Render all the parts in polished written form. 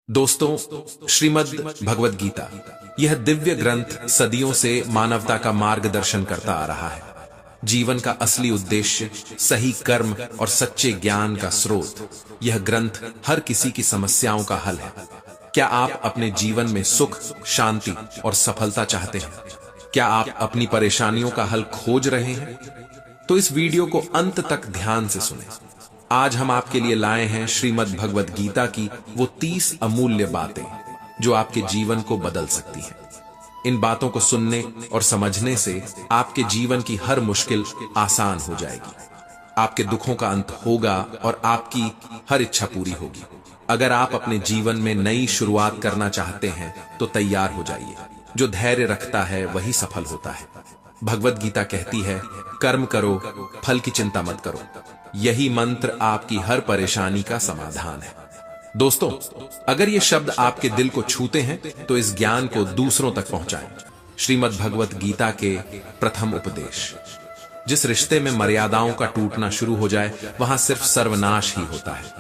दोस्तों, श्रीमद् भगवद गीता यह दिव्य ग्रंथ सदियों से मानवता का मार्गदर्शन करता आ रहा है। जीवन का असली उद्देश्य, सही कर्म और सच्चे ज्ञान का स्रोत। यह ग्रंथ हर किसी की समस्याओं का हल है। क्या आप अपने जीवन में सुख, शांति और सफलता चाहते हैं? क्या आप अपनी परेशानियों का हल खोज रहे हैं? तो इस वीडियो को अंत तक ध्यान से सुनें। आज हम आपके लिए लाए हैं श्रीमद् भगवद गीता की वो 30 अमूल्य बातें जो आपके जीवन को बदल सकती हैं। इन बातों को सुनने और समझने से आपके जीवन की हर मुश्किल आसान हो जाएगी, आपके दुखों का अंत होगा और आपकी हर इच्छा पूरी होगी। अगर आप अपने जीवन में नई शुरुआत करना चाहते हैं तो तैयार हो जाइए। जो धैर्य रखता है वही सफल होता है। भगवद गीता कहती है, कर्म करो, फल की चिंता मत करो। यही मंत्र आपकी हर परेशानी का समाधान है। दोस्तों, अगर ये शब्द आपके दिल को छूते हैं तो इस ज्ञान को दूसरों तक पहुंचाएं। श्रीमद् भगवद गीता के प्रथम उपदेश। जिस रिश्ते में मर्यादाओं का टूटना शुरू हो जाए वहां सिर्फ सर्वनाश ही होता है।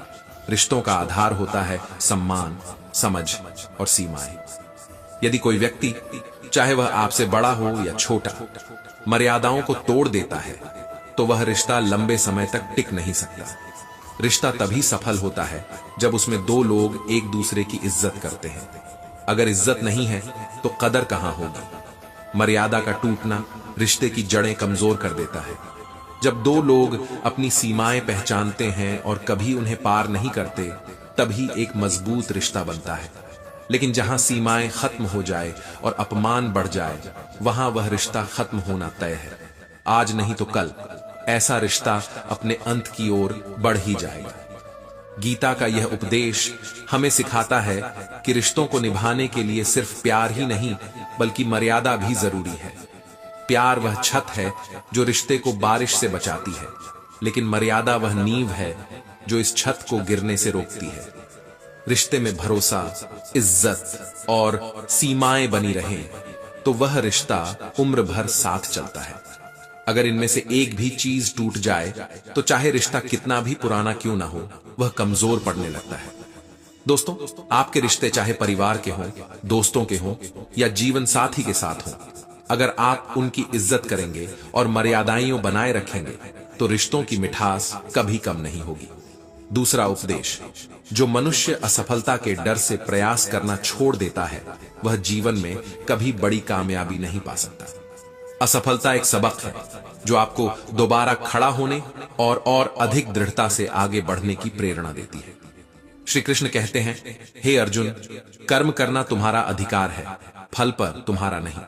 रिश्तों का आधार होता है सम्मान, समझ और सीमाएं। यदि कोई व्यक्ति, चाहे वह आपसे बड़ा हो या छोटा, मर्यादाओं को तोड़ देता है तो वह रिश्ता लंबे समय तक टिक नहीं सकता। रिश्ता तभी सफल होता है जब उसमें दो लोग एक दूसरे की इज्जत करते हैं। अगर इज्जत नहीं है तो कदर कहां होगी। मर्यादा का टूटना रिश्ते की जड़ें कमजोर कर देता है। जब दो लोग अपनी सीमाएं पहचानते हैं और कभी उन्हें पार नहीं करते, तभी एक मजबूत रिश्ता बनता है। लेकिन जहां सीमाएं खत्म हो जाए और अपमान बढ़ जाए, वहां वह रिश्ता खत्म होना तय है। आज नहीं तो कल ऐसा रिश्ता अपने अंत की ओर बढ़ ही जाएगा। गीता का यह उपदेश हमें सिखाता है कि रिश्तों को निभाने के लिए सिर्फ प्यार ही नहीं बल्कि मर्यादा भी जरूरी है। प्यार वह छत है जो रिश्ते को बारिश से बचाती है, लेकिन मर्यादा वह नींव है जो इस छत को गिरने से रोकती है। रिश्ते में भरोसा, इज्जत और सीमाएं बनी रहें तो वह रिश्ता उम्र भर साथ चलता है। अगर इनमें से एक भी चीज टूट जाए तो चाहे रिश्ता कितना भी पुराना क्यों ना हो, वह कमजोर पड़ने लगता है। दोस्तों, आपके रिश्ते चाहे परिवार के हों, दोस्तों के हों या जीवन साथी के साथ हों, अगर आप उनकी इज्जत करेंगे और मर्यादाएं बनाए रखेंगे तो रिश्तों की मिठास कभी कम नहीं होगी। दूसरा उपदेश, जो मनुष्य असफलता के डर से प्रयास करना छोड़ देता है वह जीवन में कभी बड़ी कामयाबी नहीं पा सकता। असफलता एक सबक है जो आपको दोबारा खड़ा होने और अधिक दृढ़ता से आगे बढ़ने की प्रेरणा देती है। श्री कृष्ण कहते हैं, हे अर्जुन, कर्म करना तुम्हारा अधिकार है, फल पर तुम्हारा नहीं।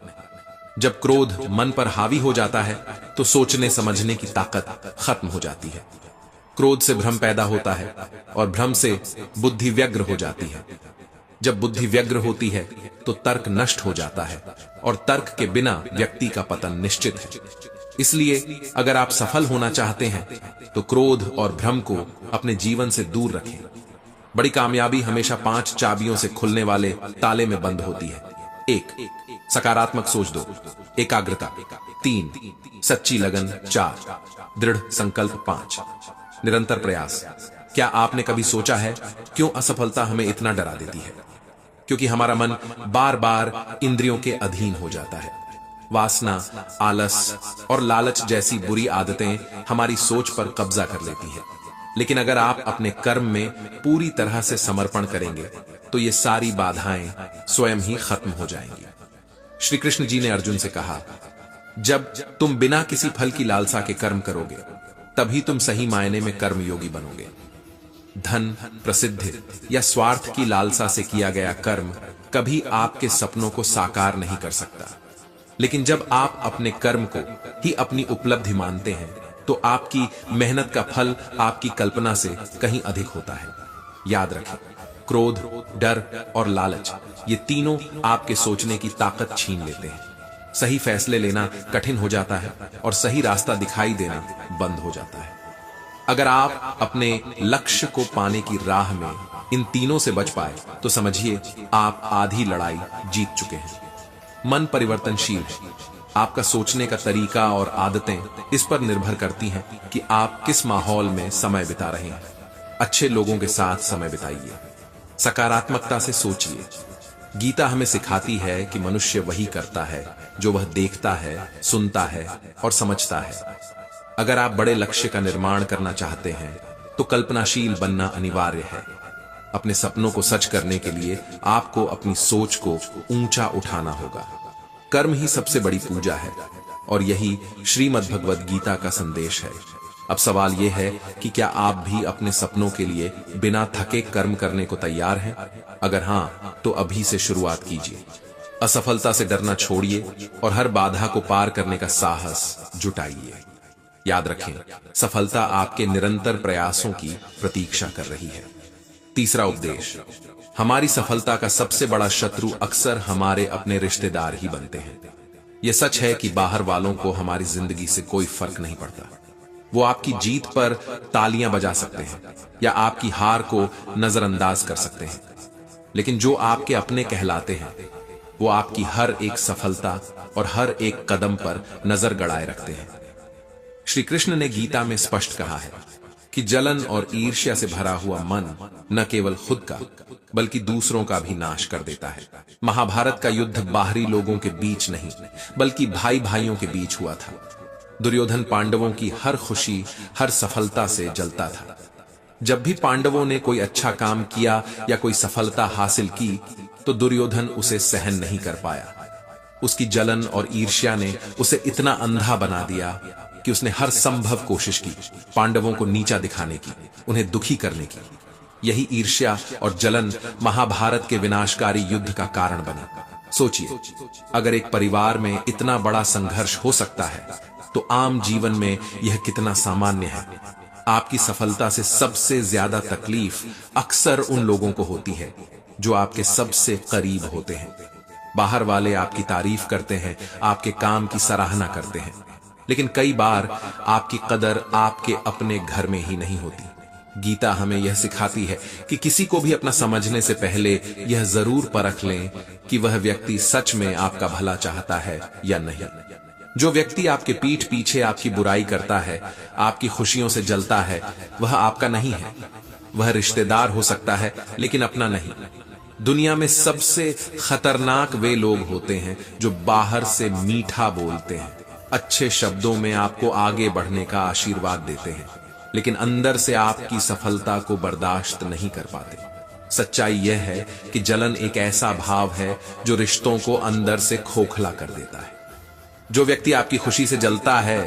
जब क्रोध मन पर हावी हो जाता है तो सोचने समझने की ताकत खत्म हो जाती है। क्रोध से भ्रम पैदा होता है और भ्रम से बुद्धि व्यग्र हो जाती है। जब बुद्धि व्यग्र होती है तो तर्क नष्ट हो जाता है और तर्क के बिना व्यक्ति का पतन निश्चित है। इसलिए अगर आप सफल होना चाहते हैं तो क्रोध और भ्रम को अपने जीवन से दूर रखें। बड़ी कामयाबी हमेशा 5 चाबियों से खुलने वाले ताले में बंद होती है। 1. सकारात्मक सोच 2. एकाग्रता 3. सच्ची लगन 4. दृढ़ संकल्प 5. निरंतर प्रयास। क्या आपने कभी सोचा है क्यों असफलता हमें इतना डरा देती है? क्योंकि हमारा मन बार बार इंद्रियों के अधीन हो जाता है। वासना, आलस और लालच जैसी बुरी आदतें हमारी सोच पर कब्जा कर लेती हैं। लेकिन अगर आप अपने कर्म में पूरी तरह से समर्पण करेंगे तो ये सारी बाधाएं स्वयं ही खत्म हो जाएंगी। श्री कृष्ण जी ने अर्जुन से कहा, जब तुम बिना किसी फल की लालसा के कर्म करोगे तभी तुम सही मायने में कर्मयोगी बनोगे। धन, प्रसिद्धि या स्वार्थ की लालसा से किया गया कर्म कभी आपके सपनों को साकार नहीं कर सकता। लेकिन जब आप अपने कर्म को ही अपनी उपलब्धि मानते हैं तो आपकी मेहनत का फल आपकी कल्पना से कहीं अधिक होता है। याद रखें, क्रोध, डर और लालच ये तीनों आपके सोचने की ताकत छीन लेते हैं। सही फैसले लेना कठिन हो जाता है और सही रास्ता दिखाई देना बंद हो जाता है। अगर आप अपने लक्ष्य को पाने की राह में इन तीनों से बच पाए तो समझिए आप आधी लड़ाई जीत चुके हैं। मन परिवर्तनशील है। आपका सोचने का तरीका और आदतें इस पर निर्भर करती हैं कि आप किस माहौल में समय बिता रहे हैं। अच्छे लोगों के साथ समय बिताइए, सकारात्मकता से सोचिए। गीता हमें सिखाती है कि मनुष्य वही करता है जो वह देखता है, सुनता है और समझता है। अगर आप बड़े लक्ष्य का निर्माण करना चाहते हैं तो कल्पनाशील बनना अनिवार्य है। अपने सपनों को सच करने के लिए आपको अपनी सोच को ऊंचा उठाना होगा। कर्म ही सबसे बड़ी पूजा है और यही श्रीमद् भगवद गीता का संदेश है। अब सवाल यह है कि क्या आप भी अपने सपनों के लिए बिना थके कर्म करने को तैयार हैं? अगर हां, तो अभी से शुरुआत कीजिए। असफलता से डरना छोड़िए और हर बाधा को पार करने का साहस जुटाइए। याद रखें, सफलता आपके निरंतर प्रयासों की प्रतीक्षा कर रही है। तीसरा उपदेश, हमारी सफलता का सबसे बड़ा शत्रु अक्सर हमारे अपने रिश्तेदार ही बनते हैं। यह सच है कि बाहर वालों को हमारी जिंदगी से कोई फर्क नहीं पड़ता। वो आपकी जीत पर तालियां बजा सकते हैं या आपकी हार को नजरअंदाज कर सकते हैं, लेकिन जो आपके अपने कहलाते हैं वो आपकी हर एक सफलता और हर एक कदम पर नजर गड़ाए रखते हैं। श्री कृष्ण ने गीता में स्पष्ट कहा है कि जलन और ईर्ष्या से भरा हुआ मन न केवल खुद का बल्कि दूसरों का भी नाश कर देता है। महाभारत का युद्ध बाहरी लोगों के बीच नहीं बल्कि भाई भाइयों के बीच हुआ था। दुर्योधन पांडवों की हर खुशी, हर सफलता से जलता था। जब भी पांडवों ने कोई अच्छा काम किया या कोई सफलता हासिल की तो दुर्योधन उसे सहन नहीं कर पाया। उसकी जलन और ईर्ष्या ने उसे इतना अंधा बना दिया कि उसने हर संभव कोशिश की पांडवों को नीचा दिखाने की, उन्हें दुखी करने की। यही ईर्ष्या और जलन महाभारत के विनाशकारी युद्ध का कारण बनी। सोचिए, अगर एक परिवार में इतना बड़ा संघर्ष हो सकता है तो आम जीवन में यह कितना सामान्य है। आपकी सफलता से सबसे ज्यादा तकलीफ अक्सर उन लोगों को होती है जो आपके सबसे करीब होते हैं। बाहर वाले आपकी तारीफ करते हैं, आपके काम की सराहना करते हैं, लेकिन कई बार आपकी कदर आपके अपने घर में ही नहीं होती। गीता हमें यह सिखाती है कि किसी को भी अपना समझने से पहले यह जरूर परख लें कि वह व्यक्ति सच में आपका भला चाहता है या नहीं। जो व्यक्ति आपके पीठ पीछे आपकी बुराई करता है, आपकी खुशियों से जलता है, वह आपका नहीं है। वह रिश्तेदार हो सकता है लेकिन अपना नहीं। दुनिया में सबसे खतरनाक वे लोग होते हैं जो बाहर से मीठा बोलते हैं, अच्छे शब्दों में आपको आगे बढ़ने का आशीर्वाद देते हैं, लेकिन अंदर से आपकी सफलता को बर्दाश्त नहीं कर पाते। सच्चाई यह है कि जलन एक ऐसा भाव है जो रिश्तों को अंदर से खोखला कर देता है। जो व्यक्ति आपकी खुशी से जलता है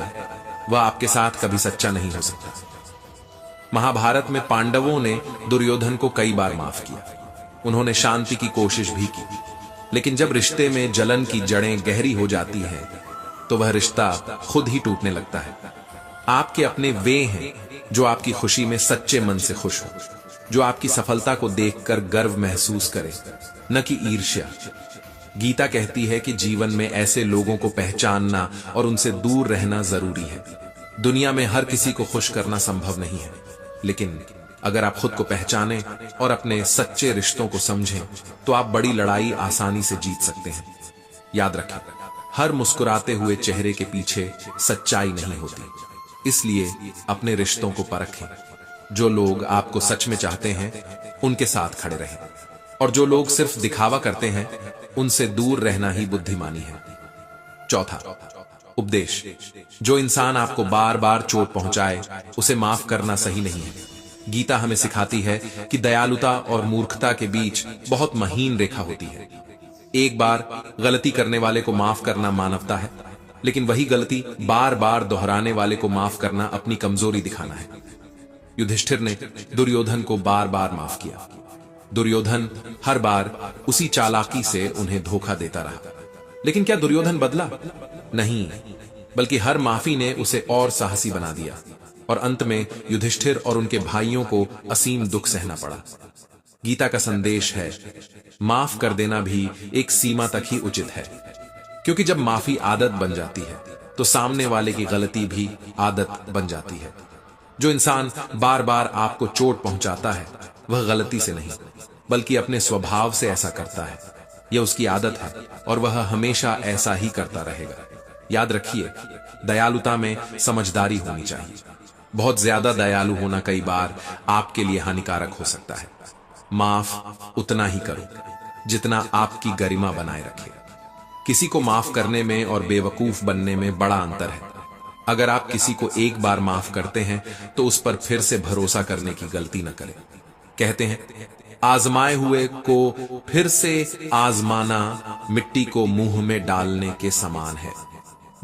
वह आपके साथ कभी सच्चा नहीं हो सकता। महाभारत में पांडवों ने दुर्योधन को कई बार माफ किया, उन्होंने शांति की कोशिश भी की, लेकिन जब रिश्ते में जलन की जड़ें गहरी हो जाती हैं तो वह रिश्ता खुद ही टूटने लगता है। आपके अपने वे हैं जो आपकी खुशी में सच्चे मन से खुश हो, जो आपकी सफलता को देखकर गर्व महसूस करे, न कि ईर्ष्या। गीता कहती है कि जीवन में ऐसे लोगों को पहचानना और उनसे दूर रहना जरूरी है। दुनिया में हर किसी को खुश करना संभव नहीं है, लेकिन अगर आप खुद को पहचानें और अपने सच्चे रिश्तों को समझें तो आप बड़ी लड़ाई आसानी से जीत सकते हैं। याद रखें, हर मुस्कुराते हुए चेहरे के पीछे सच्चाई नहीं होती, इसलिए अपने रिश्तों को परखें। जो लोग आपको सच में चाहते हैं उनके साथ खड़े रहें, और जो लोग सिर्फ दिखावा करते हैं उनसे दूर रहना ही बुद्धिमानी है। चौथा उपदेश, जो इंसान आपको बार बार चोट पहुंचाए उसे माफ करना सही नहीं है। गीता हमें सिखाती है कि दयालुता और मूर्खता के बीच बहुत महीन रेखा होती है। एक बार गलती करने वाले को माफ करना मानवता है, लेकिन वही गलती बार बार दोहराने वाले को माफ करना अपनी कमजोरी दिखाना है। युधिष्ठिर ने दुर्योधन को बार बार माफ किया। दुर्योधन हर बार उसी चालाकी से उन्हें धोखा देता रहा, लेकिन क्या दुर्योधन बदला? नहीं, बल्कि हर माफी ने उसे और साहसी बना दिया, और अंत में युधिष्ठिर और उनके भाइयों को असीम दुख सहना पड़ा। गीता का संदेश है, माफ कर देना भी एक सीमा तक ही उचित है, क्योंकि जब माफी आदत बन जाती है तो सामने वाले की गलती भी आदत बन जाती है। जो इंसान बार बार आपको चोट पहुंचाता है वह गलती से नहीं बल्कि अपने स्वभाव से ऐसा करता है। यह उसकी आदत है और वह हमेशा ऐसा ही करता रहेगा। याद रखिए, दयालुता में समझदारी होनी चाहिए। बहुत ज्यादा दयालु होना कई बार आपके लिए हानिकारक हो सकता है। माफ उतना ही करो जितना आपकी गरिमा बनाए रखे। किसी को माफ करने में और बेवकूफ बनने में बड़ा अंतर है। अगर आप किसी को एक बार माफ करते हैं तो उस पर फिर से भरोसा करने की गलती न करें। कहते हैं, आजमाए हुए को फिर से आजमाना मिट्टी को मुंह में डालने के समान है।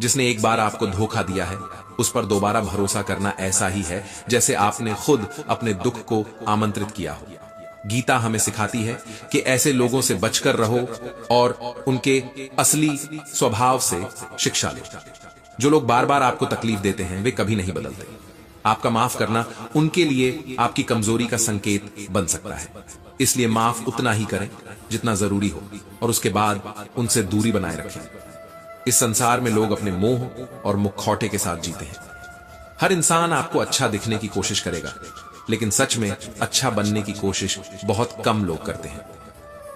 जिसने एक बार आपको धोखा दिया है उस पर दोबारा भरोसा करना ऐसा ही है जैसे आपने खुद अपने दुख को आमंत्रित किया हो। गीता हमें सिखाती है कि ऐसे लोगों से बचकर रहो और उनके असली स्वभाव से शिक्षा लो। जो लोग बार बार आपको तकलीफ देते हैं वे कभी नहीं बदलते। आपका माफ करना उनके लिए आपकी कमजोरी का संकेत बन सकता है। इसलिए माफ उतना ही करें जितना जरूरी हो और उसके बाद उनसे दूरी बनाए रखें। इस संसार में लोग अपने मोह और मुखौटे के साथ जीते हैं। हर इंसान आपको अच्छा दिखने की कोशिश करेगा, लेकिन सच में अच्छा बनने की कोशिश बहुत कम लोग करते हैं।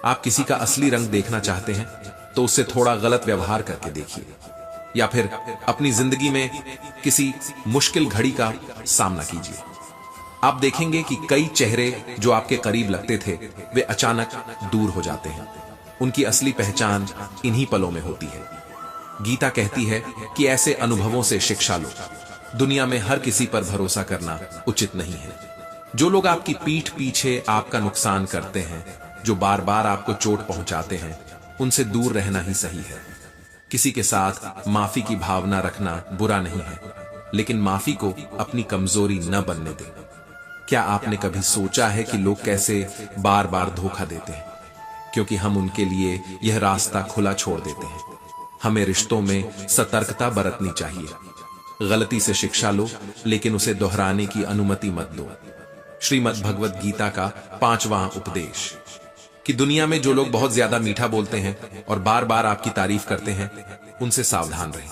आप किसी का असली रंग देखना चाहते हैं तो उससे थोड़ा गलत व्यवहार करके देखिए, या फिर अपनी जिंदगी में किसी मुश्किल घड़ी का सामना कीजिए। आप देखेंगे कि कई चेहरे जो आपके करीब लगते थे वे अचानक दूर हो जाते हैं। उनकी असली पहचान इन्हीं पलों में होती है। गीता कहती है कि ऐसे अनुभवों से शिक्षा लो। दुनिया में हर किसी पर भरोसा करना उचित नहीं है। जो लोग आपकी पीठ पीछे आपका नुकसान करते हैं, जो बार बार आपको चोट पहुंचाते हैं, उनसे दूर रहना ही सही है। किसी के साथ माफी की भावना रखना बुरा नहीं है, लेकिन माफी को अपनी कमजोरी न बनने दें। क्या आपने कभी सोचा है कि लोग कैसे बार बार धोखा देते हैं? क्योंकि हम उनके लिए यह रास्ता खुला छोड़ देते हैं। हमें रिश्तों में सतर्कता बरतनी चाहिए। गलती से शिक्षा लो, लेकिन उसे दोहराने की अनुमति मत दो। श्रीमद् भगवत गीता का 5वां उपदेश कि दुनिया में जो लोग बहुत ज्यादा मीठा बोलते हैं और बार बार आपकी तारीफ करते हैं, उनसे सावधान रहें,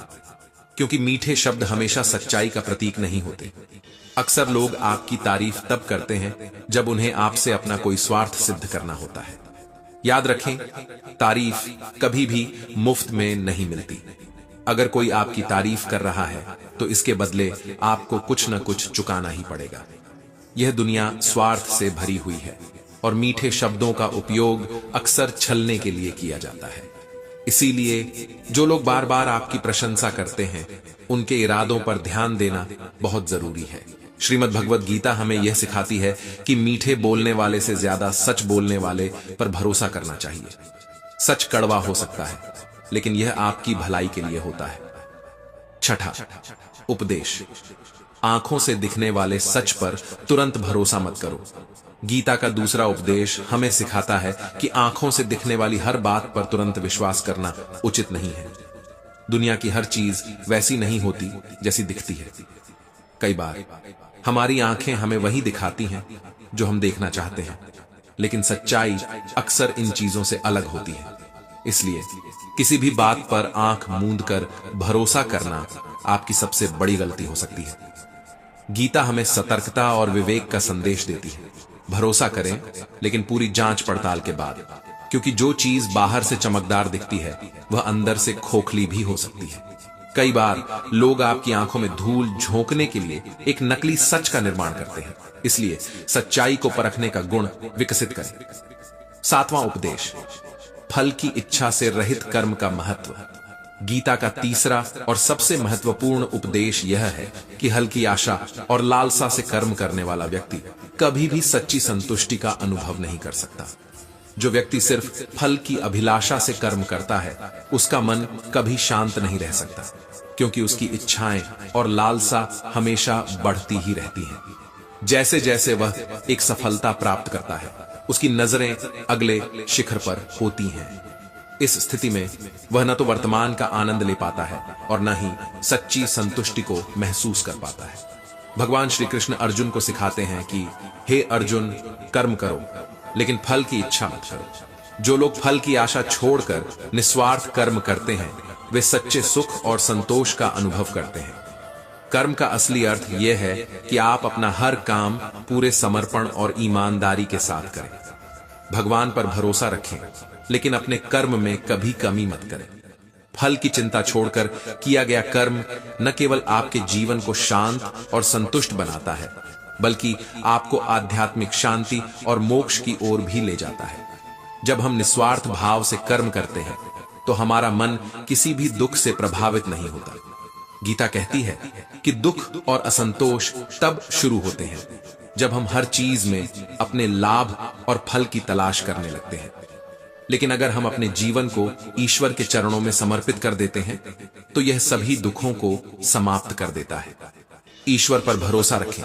क्योंकि मीठे शब्द हमेशा सच्चाई का प्रतीक नहीं होते। अक्सर लोग आपकी तारीफ तब करते हैं जब उन्हें आपसे अपना कोई स्वार्थ सिद्ध करना होता है। याद रखें, तारीफ कभी भी मुफ्त में नहीं मिलती। अगर कोई आपकी तारीफ कर रहा है तो इसके बदले आपको कुछ न कुछ चुकाना ही पड़ेगा। यह दुनिया स्वार्थ से भरी हुई है और मीठे शब्दों का उपयोग अक्सर छलने के लिए किया जाता है। इसीलिए जो लोग बार बार आपकी प्रशंसा करते हैं, उनके इरादों पर ध्यान देना बहुत जरूरी है। श्रीमद् भगवत गीता हमें यह सिखाती है कि मीठे बोलने वाले से ज्यादा सच बोलने वाले पर भरोसा करना चाहिए। सच कड़वा हो सकता है, लेकिन यह आपकी भलाई के लिए होता है। छठा उपदेश, आंखों से दिखने वाले सच पर तुरंत भरोसा मत करो। गीता का दूसरा उपदेश हमें सिखाता है कि आंखों से दिखने वाली हर बात पर तुरंत विश्वास करना उचित नहीं है। दुनिया की हर चीज वैसी नहीं होती जैसी दिखती है। कई बार हमारी आंखें हमें वही दिखाती हैं जो हम देखना चाहते हैं, लेकिन सच्चाई अक्सर इन चीजों से अलग होती है। इसलिए किसी भी बात पर आंख मूंद कर भरोसा करना आपकी सबसे बड़ी गलती हो सकती है। गीता हमें सतर्कता और विवेक का संदेश देती है। भरोसा करें, लेकिन पूरी जांच पड़ताल के बाद, क्योंकि जो चीज बाहर से चमकदार दिखती है वह अंदर से खोखली भी हो सकती है। कई बार लोग आपकी आंखों में धूल झोंकने के लिए एक नकली सच का निर्माण करते हैं। इसलिए सच्चाई को परखने का गुण विकसित करें। 7वां उपदेश, फल की इच्छा से रहित कर्म का महत्व। गीता का तीसरा और सबसे महत्वपूर्ण उपदेश यह है कि हल्की आशा और लालसा से कर्म करने वाला व्यक्ति कभी भी सच्ची संतुष्टि का अनुभव नहीं कर सकता। जो व्यक्ति सिर्फ फल की अभिलाषा से कर्म करता है, उसका मन कभी शांत नहीं रह सकता, क्योंकि उसकी इच्छाएं और लालसा हमेशा बढ़ती ही रहती हैं। जैसे जैसे वह एक सफलता प्राप्त करता है, उसकी नजरें अगले शिखर पर होती हैं। इस स्थिति में वह न तो वर्तमान का आनंद ले पाता है और न ही सच्ची संतुष्टि को महसूस कर पाता है। भगवान श्री कृष्ण अर्जुन को सिखाते हैं कि हे अर्जुन, कर्म करो, लेकिन फल की इच्छा मत करो। जो लोग फल की आशा छोड़कर निस्वार्थ कर्म करते हैं, वे सच्चे सुख और संतोष का अनुभव करते हैं। कर्म का असली अर्थ यह है कि आप अपना हर काम पूरे समर्पण और ईमानदारी के साथ करें। भगवान पर भरोसा रखें, लेकिन अपने कर्म में कभी कमी मत करें। फल की चिंता छोड़कर किया गया कर्म न केवल आपके जीवन को शांत और संतुष्ट बनाता है, बल्कि आपको आध्यात्मिक शांति और मोक्ष की ओर भी ले जाता है। जब हम निस्वार्थ भाव से कर्म करते हैं तो हमारा मन किसी भी दुख से प्रभावित नहीं होता। गीता कहती है कि दुख और असंतोष तब शुरू होते हैं जब हम हर चीज में अपने लाभ और फल की तलाश करने लगते हैं। लेकिन अगर हम अपने जीवन को ईश्वर के चरणों में समर्पित कर देते हैं तो यह सभी दुखों को समाप्त कर देता है। ईश्वर पर भरोसा रखें,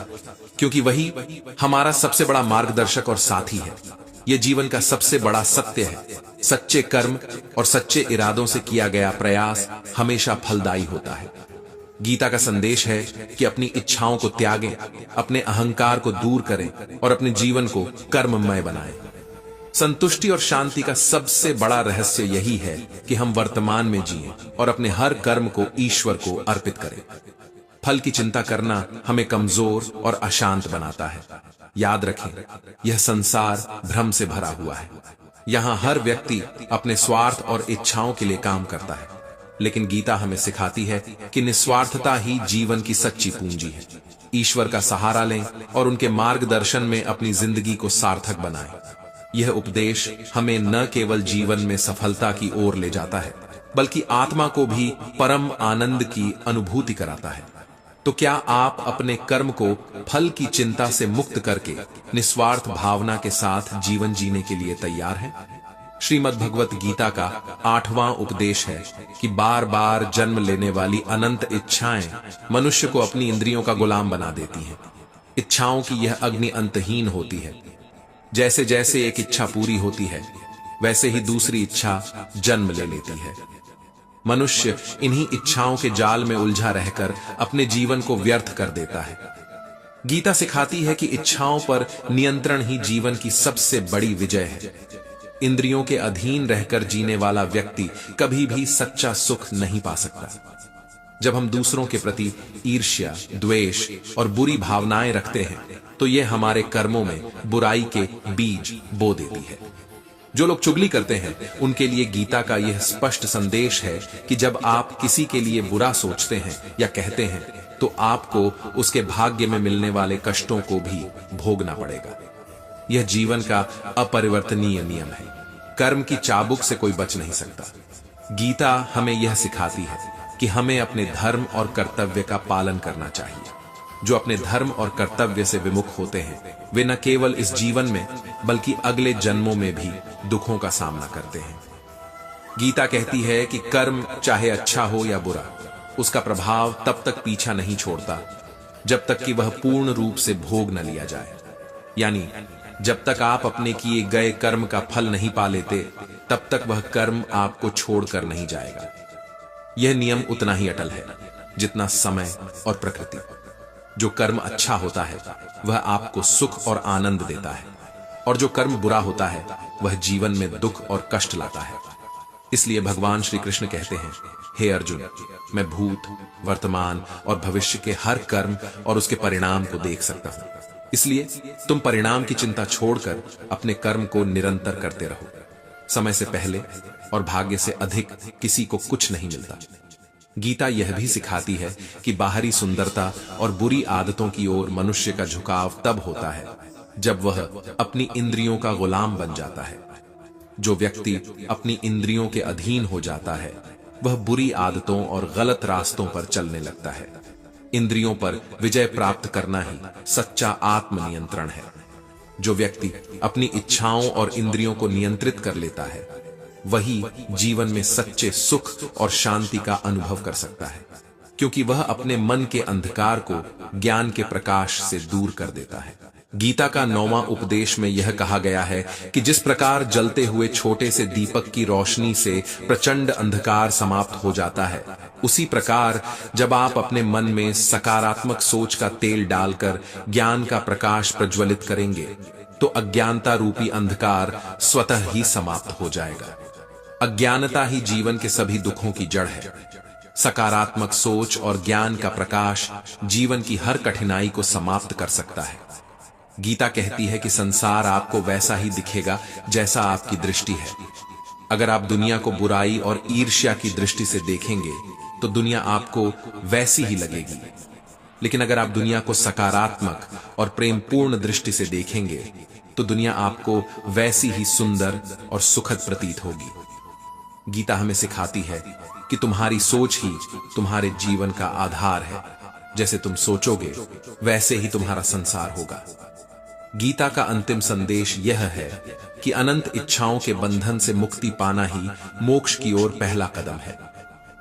क्योंकि वही हमारा सबसे बड़ा मार्गदर्शक और साथी है। यह जीवन का सबसे बड़ा सत्य है। सच्चे कर्म और सच्चे इरादों से किया गया प्रयास हमेशा फलदायी होता है। गीता का संदेश है कि अपनी इच्छाओं को त्यागें, अपने अहंकार को दूर करें और अपने जीवन को कर्ममय बनाएं। संतुष्टि और शांति का सबसे बड़ा रहस्य यही है कि हम वर्तमान में जिएं और अपने हर कर्म को ईश्वर को अर्पित करें। फल की चिंता करना हमें कमजोर और अशांत बनाता है। याद रखें, यह संसार भ्रम से भरा हुआ है। यहाँ हर व्यक्ति अपने स्वार्थ और इच्छाओं के लिए काम करता है, लेकिन गीता हमें सिखाती है कि निस्वार्थता ही जीवन की सच्ची पूंजी है। ईश्वर का सहारा लें और उनके मार्गदर्शन में अपनी जिंदगी को सार्थक बनाएं। यह उपदेश हमें न केवल जीवन में सफलता की ओर ले जाता है, बल्कि आत्मा को भी परम आनंद की अनुभूति कराता है। तो क्या आप अपने कर्म को फल की चिंता से मुक्त करके निस्वार्थ भावना के साथ जीवन जीने के लिए तैयार हैं? श्रीमद् भगवत गीता का 8वां उपदेश है कि बार बार जन्म लेने वाली अनंत इच्छाएं मनुष्य को अपनी इंद्रियों का गुलाम बना देती हैं। इच्छाओं की यह अग्नि अंतहीन होती है। जैसे जैसे एक इच्छा पूरी होती है, वैसे ही दूसरी इच्छा जन्म ले लेती है। मनुष्य इन्हीं इच्छाओं के जाल में उलझा रहकर अपने जीवन को व्यर्थ कर देता है। गीता सिखाती है कि इच्छाओं पर नियंत्रण ही जीवन की सबसे बड़ी विजय है। इंद्रियों के अधीन रहकर जीने वाला व्यक्ति कभी भी सच्चा सुख नहीं पा सकता। जब हम दूसरों के प्रति ईर्ष्या, द्वेष और बुरी भावनाएं रखते हैं तो ये हमारे कर्मों में बुराई के बीज बो देती है। जो लोग चुगली करते हैं उनके लिए गीता का यह स्पष्ट संदेश है कि जब आप किसी के लिए बुरा सोचते हैं या कहते हैं तो आपको उसके भाग्य में मिलने वाले कष्टों को भी भोगना पड़ेगा। यह जीवन का अपरिवर्तनीय नियम है। कर्म की चाबुक से कोई बच नहीं सकता। गीता हमें यह सिखाती है कि हमें अपने धर्म और कर्तव्य का पालन करना चाहिए। जो अपने धर्म और कर्तव्य से विमुख होते हैं वे न केवल इस जीवन में बल्कि अगले जन्मों में भी दुखों का सामना करते हैं। गीता कहती है कि कर्म चाहे अच्छा हो या बुरा, उसका प्रभाव तब तक पीछा नहीं छोड़ता जब तक कि वह पूर्ण रूप से भोग न लिया जाए। यानी जब तक आप अपने किए गए कर्म का फल नहीं पा लेते, तब तक वह कर्म आपको छोड़कर नहीं जाएगा। यह नियम उतना ही अटल है जितना समय और प्रकृति। जो कर्म अच्छा होता है वह आपको सुख और आनंद देता है, और जो कर्म बुरा होता है वह जीवन में दुख और कष्ट लाता है। इसलिए भगवान श्री कृष्ण कहते हैं, हे अर्जुन, मैं भूत, वर्तमान और भविष्य के हर कर्म और उसके परिणाम को देख सकता हूं। इसलिए तुम परिणाम की चिंता छोड़कर अपने कर्म को निरंतर करते रहो। समय से पहले और भाग्य से अधिक किसी को कुछ नहीं मिलता। गीता यह भी सिखाती है कि बाहरी सुंदरता और बुरी आदतों की ओर मनुष्य का झुकाव तब होता है जब वह अपनी इंद्रियों का गुलाम बन जाता है। जो व्यक्ति अपनी इंद्रियों के अधीन हो जाता है वह बुरी आदतों और गलत रास्तों पर चलने लगता है। इंद्रियों पर विजय प्राप्त करना ही सच्चा आत्मनियंत्रण है। जो व्यक्ति अपनी इच्छाओं और इंद्रियों को नियंत्रित कर लेता है वही जीवन में सच्चे सुख और शांति का अनुभव कर सकता है, क्योंकि वह अपने मन के अंधकार को ज्ञान के प्रकाश से दूर कर देता है। गीता का 9वां उपदेश में यह कहा गया है कि जिस प्रकार जलते हुए छोटे से दीपक की रोशनी से प्रचंड अंधकार समाप्त हो जाता है, उसी प्रकार जब आप अपने मन में सकारात्मक सोच का तेल डालकर ज्ञान का प्रकाश प्रज्वलित करेंगे तो अज्ञानता रूपी अंधकार स्वतः ही समाप्त हो जाएगा। अज्ञानता ही जीवन के सभी दुखों की जड़ है। सकारात्मक सोच और ज्ञान का प्रकाश जीवन की हर कठिनाई को समाप्त कर सकता है। गीता कहती है कि संसार आपको वैसा ही दिखेगा जैसा आपकी दृष्टि है। अगर आप दुनिया को बुराई और ईर्ष्या की दृष्टि से देखेंगे तो दुनिया आपको वैसी ही लगेगी। लेकिन अगर आप दुनिया को सकारात्मक और प्रेमपूर्ण दृष्टि से देखेंगे तो दुनिया आपको वैसी ही सुंदर और सुखद प्रतीत होगी। गीता हमें सिखाती है कि तुम्हारी सोच ही तुम्हारे जीवन का आधार है। जैसे तुम सोचोगे वैसे ही तुम्हारा संसार होगा। गीता का अंतिम संदेश यह है कि अनंत इच्छाओं के बंधन से मुक्ति पाना ही मोक्ष की ओर पहला कदम है।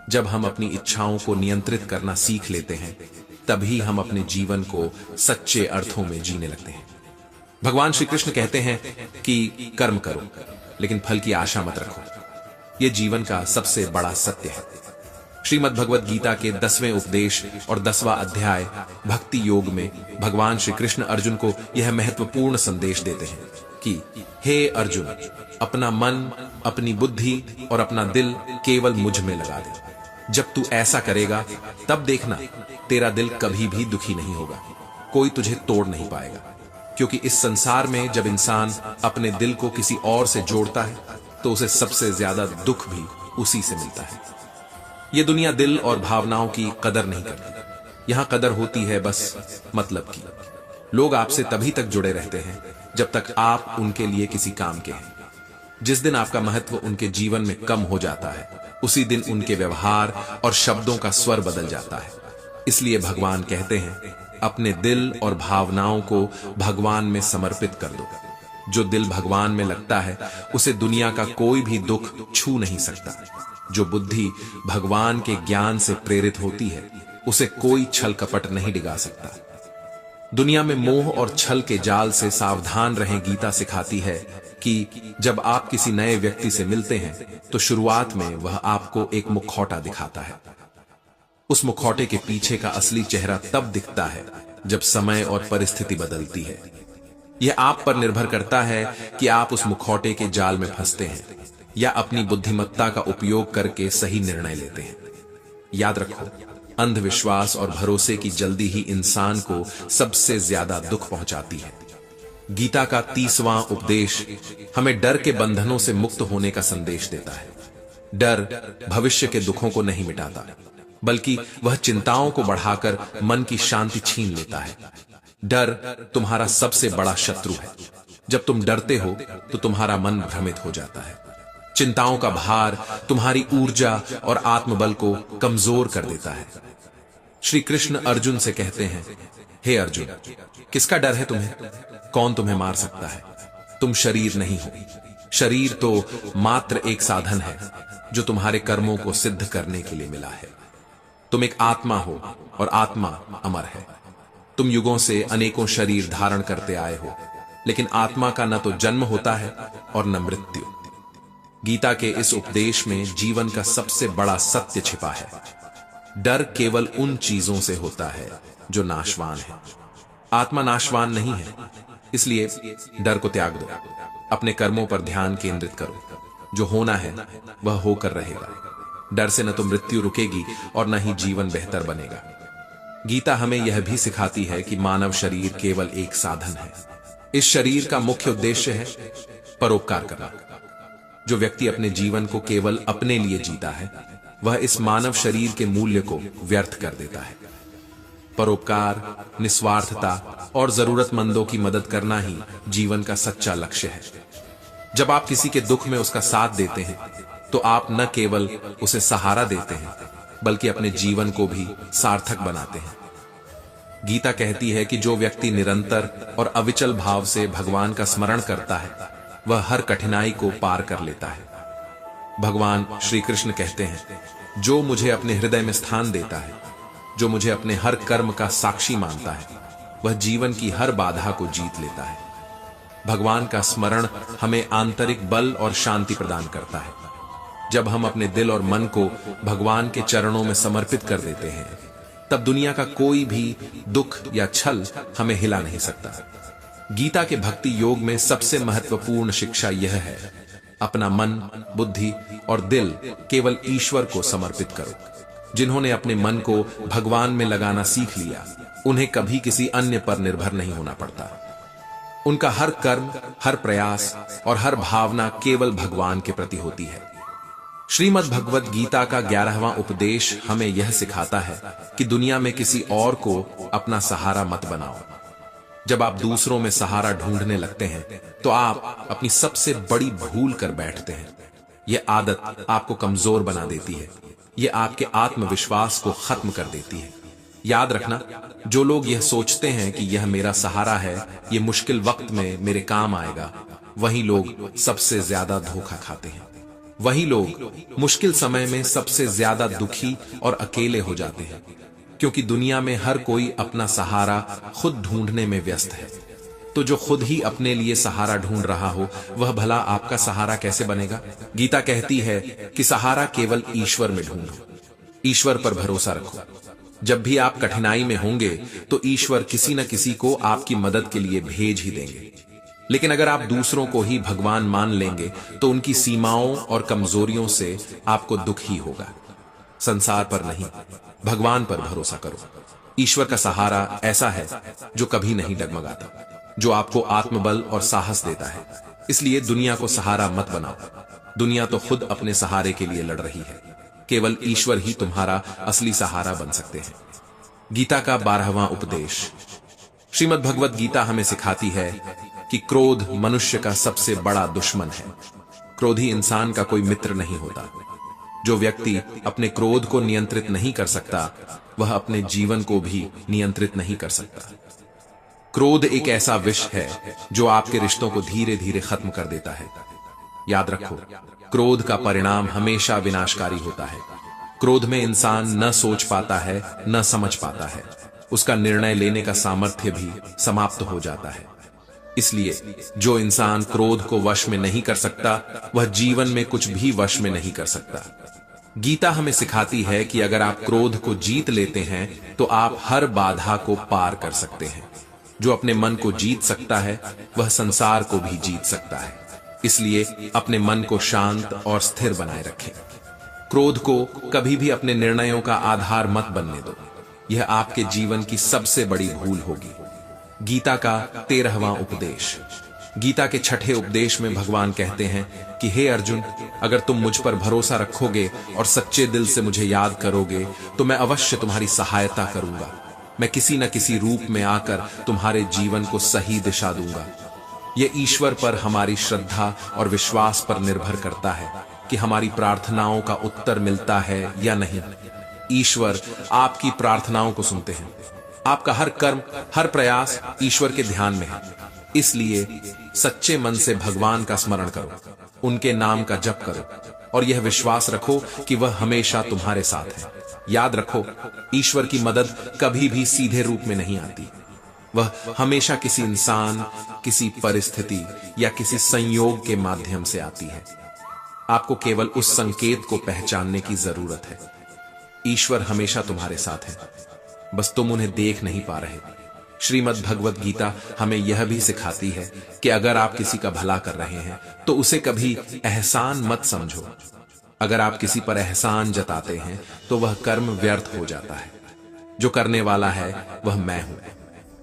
जब हम अपनी इच्छाओं को नियंत्रित करना सीख लेते हैं तभी हम अपने जीवन को सच्चे अर्थों में जीने लगते हैं। भगवान श्री कृष्ण कहते हैं कि कर्म करो लेकिन फल की आशा मत रखो। यह जीवन का सबसे बड़ा सत्य है। श्रीमद् भगवद गीता के 10वें उपदेश और 10वां अध्याय भक्ति योग में भगवान श्री कृष्ण अर्जुन को यह महत्वपूर्ण संदेश देते हैं कि हे अर्जुन, अपना मन, अपनी बुद्धि और अपना दिल केवल मुझ में लगा दे। जब तू ऐसा करेगा तब देखना तेरा दिल कभी भी दुखी नहीं होगा, कोई तुझे तोड़ नहीं पाएगा। क्योंकि इस संसार में जब इंसान अपने दिल को किसी और से जोड़ता है तो उसे सबसे ज्यादा दुख भी उसी से मिलता है। ये दुनिया दिल और भावनाओं की कदर नहीं करती। यहां कदर होती है बस मतलब की। लोग आपसे तभी तक जुड़े रहते हैं जब तक आप उनके लिए किसी काम के हैं। जिस दिन आपका महत्व उनके जीवन में कम हो जाता है उसी दिन उनके व्यवहार और शब्दों का स्वर बदल जाता है। इसलिए भगवान कहते हैं, अपने दिल और भावनाओं को भगवान में समर्पित कर दो। जो दिल भगवान में लगता है उसे दुनिया का कोई भी दुख छू नहीं सकता। जो बुद्धि भगवान के ज्ञान से प्रेरित होती है उसे कोई छल कपट नहीं डिगा सकता। दुनिया में मोह और छल के जाल से सावधान रहें। गीता सिखाती है कि जब आप किसी नए व्यक्ति से मिलते हैं तो शुरुआत में वह आपको एक मुखौटा दिखाता है। उस मुखौटे के पीछे का असली चेहरा तब दिखता है जब समय और परिस्थिति बदलती है। यह आप पर निर्भर करता है कि आप उस मुखौटे के जाल में फंसते हैं या अपनी बुद्धिमत्ता का उपयोग करके सही निर्णय लेते हैं। याद रखो, अंधविश्वास और भरोसे की जल्दी ही इंसान को सबसे ज्यादा दुख पहुंचाती है। गीता का 30वां उपदेश हमें डर के बंधनों से मुक्त होने का संदेश देता है। डर भविष्य के दुखों को नहीं मिटाता, बल्कि वह चिंताओं को बढ़ाकर मन की शांति छीन लेता है। डर तुम्हारा सबसे बड़ा शत्रु है। जब तुम डरते हो तो तुम्हारा मन भ्रमित हो जाता है। चिंताओं का भार तुम्हारी ऊर्जा और आत्मबल को कमजोर कर देता है। श्री कृष्ण अर्जुन से कहते हैं, हे अर्जुन, किसका डर है तुम्हें? कौन तुम्हें मार सकता है? तुम शरीर नहीं हो। शरीर तो मात्र एक साधन है जो तुम्हारे कर्मों को सिद्ध करने के लिए मिला है। तुम एक आत्मा हो और आत्मा अमर है। तुम युगों से अनेकों शरीर धारण करते आए हो, लेकिन आत्मा का न तो जन्म होता है और न मृत्यु। गीता के इस उपदेश में जीवन का सबसे बड़ा सत्य छिपा है। डर केवल उन चीजों से होता है जो नाशवान है। आत्मा नाशवान नहीं है, इसलिए डर को त्याग दो। अपने कर्मों पर ध्यान केंद्रित करो। जो होना है वह होकर रहेगा। डर से न तो मृत्यु रुकेगी और न ही जीवन बेहतर बनेगा। गीता हमें यह भी सिखाती है कि मानव शरीर केवल एक साधन है। इस शरीर का मुख्य उद्देश्य है परोपकार करना। जो व्यक्ति अपने जीवन को केवल अपने लिए जीता है वह इस मानव शरीर के मूल्य को व्यर्थ कर देता है। परोपकार, निस्वार्थता और जरूरतमंदों की मदद करना ही जीवन का सच्चा लक्ष्य है। जब आप किसी के दुख में उसका साथ देते हैं तो आप न केवल उसे सहारा देते हैं बल्कि अपने जीवन को भी सार्थक बनाते हैं। गीता कहती है कि जो व्यक्ति निरंतर और अविचल भाव से भगवान का स्मरण करता है वह हर कठिनाई को पार कर लेता है। भगवान श्री कृष्ण कहते हैं, जो मुझे अपने हृदय में स्थान देता है, जो मुझे अपने हर कर्म का साक्षी मानता है, वह जीवन की हर बाधा को जीत लेता है। भगवान का स्मरण हमें आंतरिक बल और शांति प्रदान करता है। जब हम अपने दिल और मन को भगवान के चरणों में समर्पित कर देते हैं तब दुनिया का कोई भी दुख या छल हमें हिला नहीं सकता। गीता के भक्ति योग में सबसे महत्वपूर्ण शिक्षा यह है, अपना मन, बुद्धि और दिल केवल ईश्वर को समर्पित करो। जिन्होंने अपने मन को भगवान में लगाना सीख लिया उन्हें कभी किसी अन्य पर निर्भर नहीं होना पड़ता। उनका हर कर्म, हर प्रयास और हर भावना केवल भगवान के प्रति होती है। श्रीमद् भगवत गीता का 11वां उपदेश हमें यह सिखाता है कि दुनिया में किसी और को अपना सहारा मत बनाओ। जब आप दूसरों में सहारा ढूंढने लगते हैं तो आप अपनी सबसे बड़ी भूल कर बैठते हैं। यह आदत आपको कमजोर बना देती है। यह आपके आत्मविश्वास को खत्म कर देती है। याद रखना, जो लोग यह सोचते हैं कि यह मेरा सहारा है, यह मुश्किल वक्त में मेरे काम आएगा, वही लोग सबसे ज्यादा धोखा खाते हैं। वही लोग मुश्किल समय में सबसे ज्यादा दुखी और अकेले हो जाते हैं, क्योंकि दुनिया में हर कोई अपना सहारा खुद ढूंढने में व्यस्त है। तो जो खुद ही अपने लिए सहारा ढूंढ रहा हो, वह भला आपका सहारा कैसे बनेगा? गीता कहती है कि सहारा केवल ईश्वर में ढूंढो, ईश्वर पर भरोसा रखो। जब भी आप कठिनाई में होंगे तो ईश्वर किसी न किसी को आपकी मदद के लिए भेज ही देंगे। लेकिन अगर आप दूसरों को ही भगवान मान लेंगे तो उनकी सीमाओं और कमजोरियों से आपको दुख ही होगा। संसार पर नहीं, भगवान पर भरोसा करो। ईश्वर का सहारा ऐसा है जो कभी नहीं डगमगाता, जो आपको आत्मबल और साहस देता है। इसलिए दुनिया को सहारा मत बनाओ। दुनिया तो खुद अपने सहारे के लिए लड़ रही है। केवल ईश्वर ही तुम्हारा असली सहारा बन सकते हैं। गीता का 12वां उपदेश। श्रीमद् भगवत गीता हमें सिखाती है कि क्रोध मनुष्य का सबसे बड़ा दुश्मन है। क्रोधी इंसान का कोई मित्र नहीं होता। जो व्यक्ति अपने क्रोध को नियंत्रित नहीं कर सकता, वह अपने जीवन को भी नियंत्रित नहीं कर सकता। क्रोध एक ऐसा विष है जो आपके रिश्तों को धीरे धीरे खत्म कर देता है। याद रखो, क्रोध का परिणाम हमेशा विनाशकारी होता है। क्रोध में इंसान न सोच पाता है, न समझ पाता है। उसका निर्णय लेने का सामर्थ्य भी समाप्त हो जाता है। इसलिए जो इंसान क्रोध को वश में नहीं कर सकता, वह जीवन में कुछ भी वश में नहीं कर सकता। गीता हमें सिखाती है कि अगर आप क्रोध को जीत लेते हैं तो आप हर बाधा को पार कर सकते हैं। जो अपने मन को जीत सकता है, वह संसार को भी जीत सकता है। इसलिए अपने मन को शांत और स्थिर बनाए रखें। क्रोध को कभी भी अपने निर्णयों का आधार मत बनने दो। यह आपके जीवन की सबसे बड़ी भूल होगी। गीता का 13वां उपदेश। गीता के 6ठे उपदेश में भगवान कहते हैं कि हे अर्जुन, अगर तुम मुझ पर भरोसा रखोगे और सच्चे दिल से मुझे याद करोगे तो मैं अवश्य तुम्हारी सहायता करूंगा। मैं किसी न किसी रूप में आकर तुम्हारे जीवन को सही दिशा दूंगा। यह ईश्वर पर हमारी श्रद्धा और विश्वास पर निर्भर करता है कि हमारी प्रार्थनाओं का उत्तर मिलता है या नहीं। ईश्वर आपकी प्रार्थनाओं को सुनते हैं। आपका हर कर्म, हर प्रयास ईश्वर के ध्यान में है। इसलिए सच्चे मन से भगवान का स्मरण करो, उनके नाम का जप करो और यह विश्वास रखो कि वह हमेशा तुम्हारे साथ है। याद रखो, ईश्वर की मदद कभी भी सीधे रूप में नहीं आती। वह हमेशा किसी इंसान, किसी परिस्थिति या किसी संयोग के माध्यम से आती है। आपको केवल उस संकेत को पहचानने की जरूरत है। ईश्वर हमेशा तुम्हारे साथ है, बस तुम उन्हें देख नहीं पा रहे। श्रीमद् भगवत गीता हमें यह भी सिखाती है कि अगर आप किसी का भला कर रहे हैं तो उसे कभी एहसान मत समझो। अगर आप किसी पर एहसान जताते हैं तो वह कर्म व्यर्थ हो जाता है। जो करने वाला है वह मैं हूं।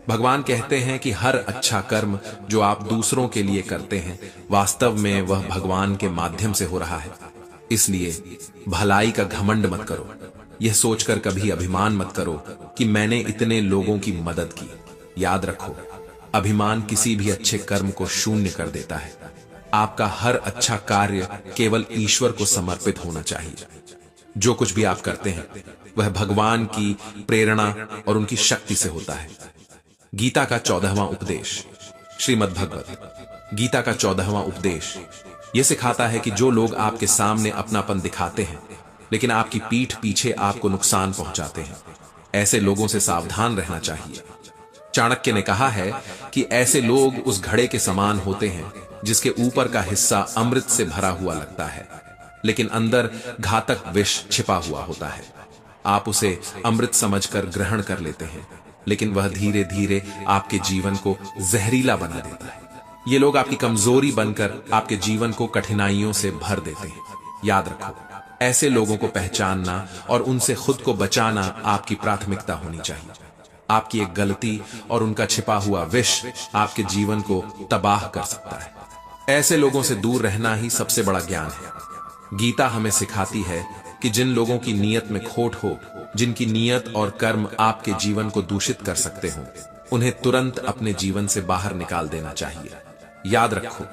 भगवान कहते हैं कि हर अच्छा कर्म जो आप दूसरों के लिए करते हैं, वास्तव में वह भगवान के माध्यम से हो रहा है। इसलिए भलाई का घमंड मत करो। यह सोचकर कभी अभिमान मत करो कि मैंने इतने लोगों की मदद की। याद रखो, अभिमान किसी भी अच्छे कर्म को शून्य कर देता है। आपका हर अच्छा कार्य केवल ईश्वर को समर्पित होना चाहिए। जो कुछ भी आप करते हैं वह भगवान की प्रेरणा और उनकी शक्ति से होता है। गीता का 14वां उपदेश। श्रीमद् भगवत गीता का 14वां उपदेश यह सिखाता है कि जो लोग आपके सामने अपनापन दिखाते हैं लेकिन आपकी पीठ पीछे आपको नुकसान पहुंचाते हैं, ऐसे लोगों से सावधान रहना चाहिए। चाणक्य ने कहा है कि ऐसे लोग उस घड़े के समान होते हैं जिसके ऊपर का हिस्सा अमृत से भरा हुआ लगता है, लेकिन अंदर घातक विष छिपा हुआ होता है। आप उसे अमृत समझकर ग्रहण कर लेते हैं, लेकिन वह धीरे धीरे आपके जीवन को जहरीला बना देता है। ये लोग आपकी कमजोरी बनकर आपके जीवन को कठिनाइयों से भर देते हैं। याद रखो, ऐसे लोगों को पहचानना और उनसे खुद को बचाना आपकी प्राथमिकता होनी चाहिए। आपकी एक गलती और उनका छिपा हुआ विष आपके जीवन को तबाह कर सकता है। ऐसे लोगों से दूर रहना ही सबसे बड़ा ज्ञान है। गीता हमें सिखाती है कि जिन लोगों की नीयत में खोट हो, जिनकी नीयत और कर्म आपके जीवन को दूषित कर सकते हो, उन्हें तुरंत अपने जीवन से बाहर निकाल देना चाहिए। याद रखो,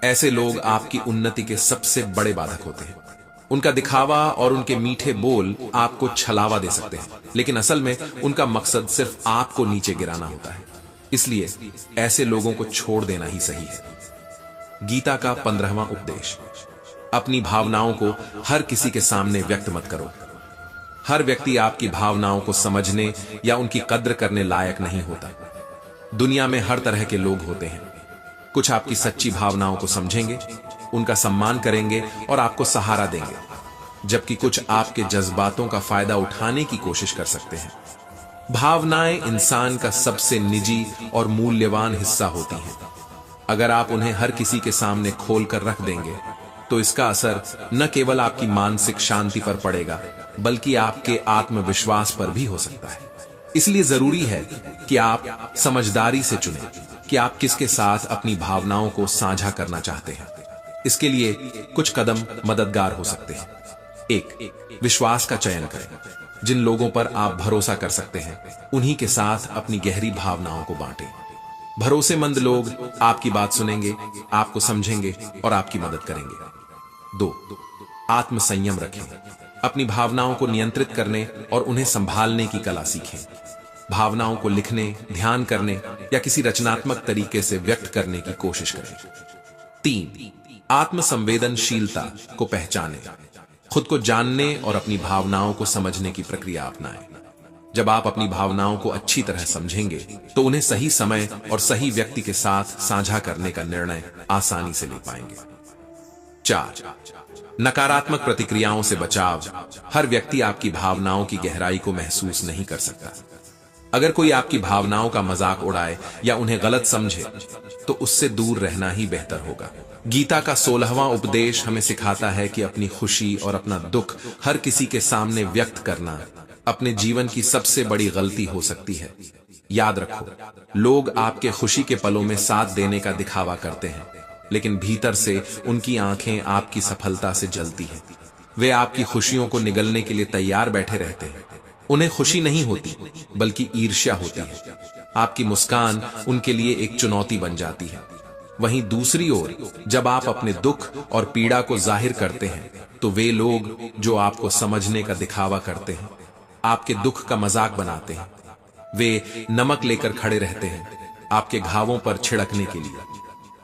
ऐसे लोग आपकी उन्नति के सबसे बड़े बाधक होते हैं। उनका दिखावा और उनके मीठे बोल आपको छलावा दे सकते हैं, लेकिन असल में उनका मकसद सिर्फ आपको नीचे गिराना होता है। इसलिए ऐसे लोगों को छोड़ देना ही सही है। गीता का 15वां उपदेश, अपनी भावनाओं को हर किसी के सामने व्यक्त मत करो। हर व्यक्ति आपकी भावनाओं को समझने या उनकी कद्र करने लायक नहीं होता। दुनिया में हर तरह के लोग होते हैं। कुछ आपकी सच्ची भावनाओं को समझेंगे, उनका सम्मान करेंगे और आपको सहारा देंगे, जबकि कुछ आपके जज्बातों का फायदा उठाने की कोशिश कर सकते हैं। भावनाएं इंसान का सबसे निजी और मूल्यवान हिस्सा होती हैं। अगर आप उन्हें हर किसी के सामने खोल कर रख देंगे तो इसका असर न केवल आपकी मानसिक शांति पर पड़ेगा, बल्कि आपके आत्मविश्वास पर भी हो सकता है। इसलिए जरूरी है कि आप समझदारी से चुनें कि आप किसके साथ अपनी भावनाओं को साझा करना चाहते हैं। इसके लिए कुछ कदम मददगार हो सकते हैं। 1. विश्वास का चयन करें। जिन लोगों पर आप भरोसा कर सकते हैं, उन्हीं के साथ अपनी गहरी भावनाओं को बांटें। भरोसेमंद लोग आपकी बात सुनेंगे, आपको समझेंगे और आपकी मदद करेंगे। 2. आत्मसंयम रखें। अपनी भावनाओं को नियंत्रित करने और उन्हें संभालने की कला सीखें। भावनाओं को लिखने, ध्यान करने या किसी रचनात्मक तरीके से व्यक्त करने की कोशिश करें। 3. आत्मसंवेदनशीलता को पहचानें। खुद को जानने और अपनी भावनाओं को समझने की प्रक्रिया अपनाएं। जब आप अपनी भावनाओं को अच्छी तरह समझेंगे तो उन्हें सही समय और सही व्यक्ति के साथ साझा करने का निर्णय आसानी से ले पाएंगे। 4. नकारात्मक प्रतिक्रियाओं से बचाव। हर व्यक्ति आपकी भावनाओं की गहराई को महसूस नहीं कर सकता। अगर कोई आपकी भावनाओं का मजाक उड़ाए या उन्हें गलत समझे तो उससे दूर रहना ही बेहतर होगा। गीता का 16वां उपदेश हमें सिखाता है कि अपनी खुशी और अपना दुख हर किसी के सामने व्यक्त करना अपने जीवन की सबसे बड़ी गलती हो सकती है। याद रखो, लोग आपके खुशी के पलों में साथ देने का दिखावा करते हैं, लेकिन भीतर से उनकी आंखें आपकी सफलता से जलती हैं। वे आपकी खुशियों को निगलने के लिए तैयार बैठे रहते हैं। उन्हें खुशी नहीं होती, बल्कि ईर्ष्या होती है। आपकी मुस्कान उनके लिए एक चुनौती बन जाती है। वहीं दूसरी ओर, जब आप अपने दुख और पीड़ा को जाहिर करते हैं तो वे लोग जो आपको समझने का दिखावा करते हैं, आपके दुख का मजाक बनाते हैं। वे नमक लेकर खड़े रहते हैं आपके घावों पर छिड़कने के लिए।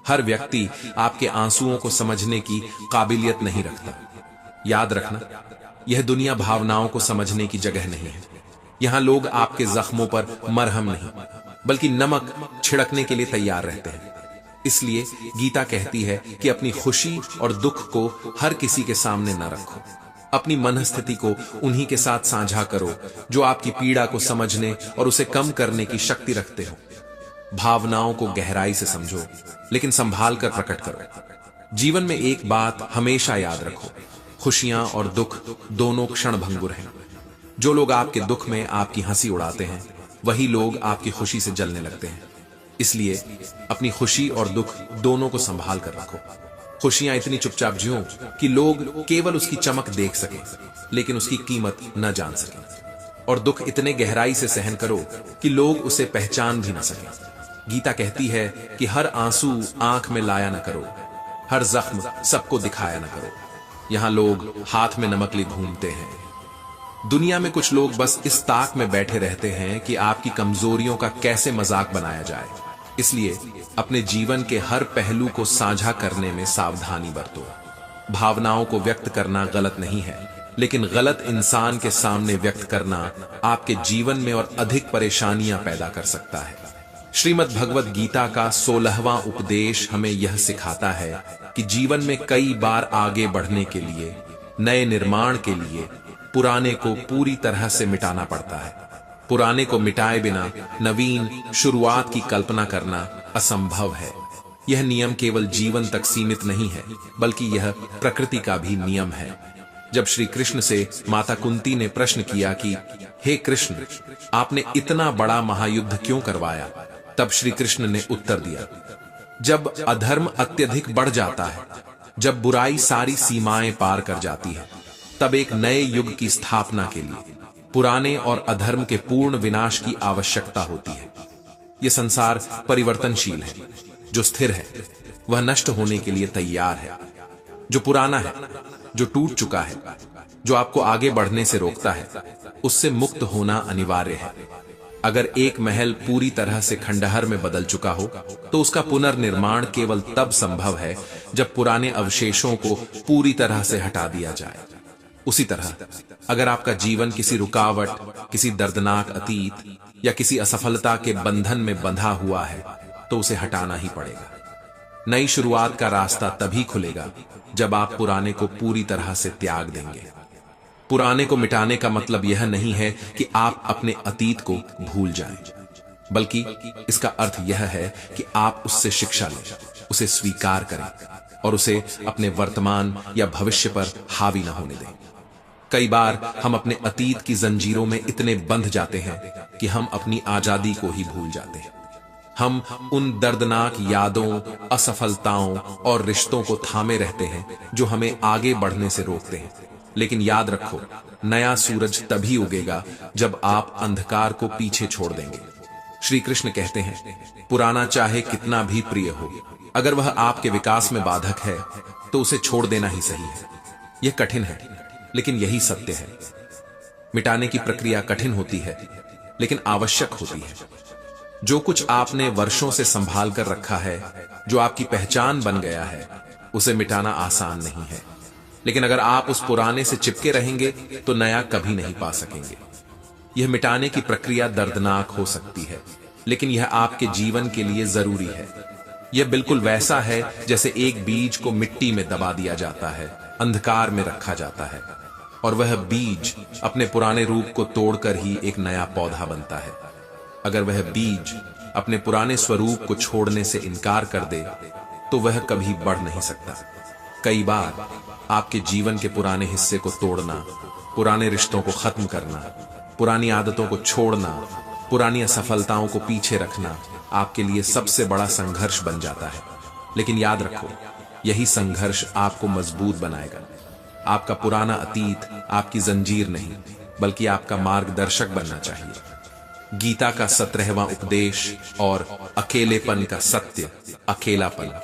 हर व्यक्ति आपके आंसुओं को समझने की काबिलियत नहीं रखता। याद रखना, यह दुनिया भावनाओं को समझने की जगह नहीं है। यहां लोग आपके जख्मों पर मरहम नहीं, बल्कि नमक छिड़कने के लिए तैयार रहते हैं। इसलिए गीता कहती है कि अपनी खुशी और दुख को हर किसी के सामने न रखो। अपनी मनस्थिति को उन्हीं के साथ साझा करो जो आपकी पीड़ा को समझने और उसे कम करने की शक्ति रखते हो। भावनाओं को गहराई से समझो, लेकिन संभाल कर प्रकट करो। जीवन में एक बात हमेशा याद रखो, खुशियां और दुख दोनों क्षणभंगुर हैं। जो लोग आपके दुख में आपकी हंसी उड़ाते हैं, वही लोग आपकी खुशी से जलने लगते हैं। इसलिए अपनी खुशी और दुख दोनों को संभाल कर रखो। खुशियां इतनी चुपचाप जियो कि लोग केवल उसकी चमक देख सकें, लेकिन उसकी कीमत न जान सकें। और दुख इतने गहराई से सहन करो कि लोग उसे पहचान भी न सकें। गीता कहती है कि हर आंसू आंख में लाया न करो, हर जख्म सबको दिखाया न करो। यहां लोग हाथ में नमक लिए घूमते हैं। दुनिया में कुछ लोग बस इस ताक में बैठे रहते हैं कि आपकी कमजोरियों का कैसे मजाक बनाया जाए। इसलिए अपने जीवन के हर पहलू को साझा करने में सावधानी बरतो। भावनाओं को व्यक्त करना गलत नहीं है, लेकिन गलत इंसान के सामने व्यक्त करना आपके जीवन में और अधिक परेशानियां पैदा कर सकता है। श्रीमद् भगवत गीता का 16वां उपदेश हमें यह सिखाता है कि जीवन में कई बार आगे बढ़ने के लिए, नए निर्माण के लिए पुराने को पूरी तरह से मिटाना पड़ता है। पुराने को मिटाए बिना नवीन शुरुआत की कल्पना करना असंभव है। यह नियम केवल जीवन तक सीमित नहीं है, बल्कि यह प्रकृति का भी नियम है। जब श्री कृष्ण से माता कुंती ने प्रश्न किया कि हे कृष्ण, आपने इतना बड़ा महायुद्ध क्यों करवाया, तब श्री कृष्ण ने उत्तर दिया, जब अधर्म अत्यधिक बढ़ जाता है, जब बुराई सारी सीमाएं पार कर जाती है, तब एक नए युग की स्थापना के लिए पुराने और अधर्म के पूर्ण विनाश की आवश्यकता होती है। यह संसार परिवर्तनशील है। जो स्थिर है वह नष्ट होने के लिए तैयार है। जो पुराना है, जो टूट चुका है, जो आपको आगे बढ़ने से रोकता है, उससे मुक्त होना अनिवार्य है। अगर एक महल पूरी तरह से खंडहर में बदल चुका हो, तो उसका पुनर्निर्माण केवल तब संभव है जब पुराने अवशेषों को पूरी तरह से हटा दिया जाए। उसी तरह अगर आपका जीवन किसी रुकावट, किसी दर्दनाक अतीत या किसी असफलता के बंधन में बंधा हुआ है, तो उसे हटाना ही पड़ेगा। नई शुरुआत का रास्ता तभी खुलेगा जब आप पुराने को पूरी तरह से त्याग देंगे। पुराने को मिटाने का मतलब यह नहीं है कि आप अपने अतीत को भूल जाएं, बल्कि इसका अर्थ यह है कि आप उससे शिक्षा लें, उसे स्वीकार करें और उसे अपने वर्तमान या भविष्य पर हावी न होने दें। कई बार हम अपने अतीत की जंजीरों में इतने बंध जाते हैं कि हम अपनी आजादी को ही भूल जाते हैं। हम उन दर्दनाक यादों, असफलताओं और रिश्तों को थामे रहते हैं जो हमें आगे बढ़ने से रोकते हैं। लेकिन याद रखो, नया सूरज तभी उगेगा जब आप अंधकार को पीछे छोड़ देंगे। श्री कृष्ण कहते हैं, पुराना चाहे कितना भी प्रिय हो, अगर वह आपके विकास में बाधक है तो उसे छोड़ देना ही सही है। यह कठिन है, लेकिन यही सत्य है। मिटाने की प्रक्रिया कठिन होती है, लेकिन आवश्यक होती है। जो कुछ आपने वर्षों से संभाल कर रखा है, जो आपकी पहचान बन गया है, उसे मिटाना आसान नहीं है। लेकिन अगर आप उस पुराने से चिपके रहेंगे तो नया कभी नहीं पा सकेंगे। यह मिटाने की प्रक्रिया दर्दनाक हो सकती है, लेकिन यह आपके जीवन के लिए जरूरी है। यह बिल्कुल वैसा है जैसे एक बीज को मिट्टी में दबा दिया जाता है, अंधकार में रखा जाता है, और वह बीज अपने पुराने रूप को तोड़कर ही एक नया पौधा बनता है। अगर वह बीज अपने पुराने स्वरूप को छोड़ने से इनकार कर दे तो वह कभी बढ़ नहीं सकता। कई बार आपके जीवन के पुराने हिस्से को तोड़ना, पुराने रिश्तों को खत्म करना, पुरानी आदतों को छोड़ना, पुरानी असफलताओं को पीछे रखना आपके लिए सबसे बड़ा संघर्ष बन जाता है। लेकिन याद रखो, यही संघर्ष आपको मजबूत बनाएगा। आपका पुराना अतीत आपकी जंजीर नहीं, बल्कि आपका मार्गदर्शक बनना चाहिए। गीता का 17वां उपदेश और अकेलेपन का सत्य। अकेलापन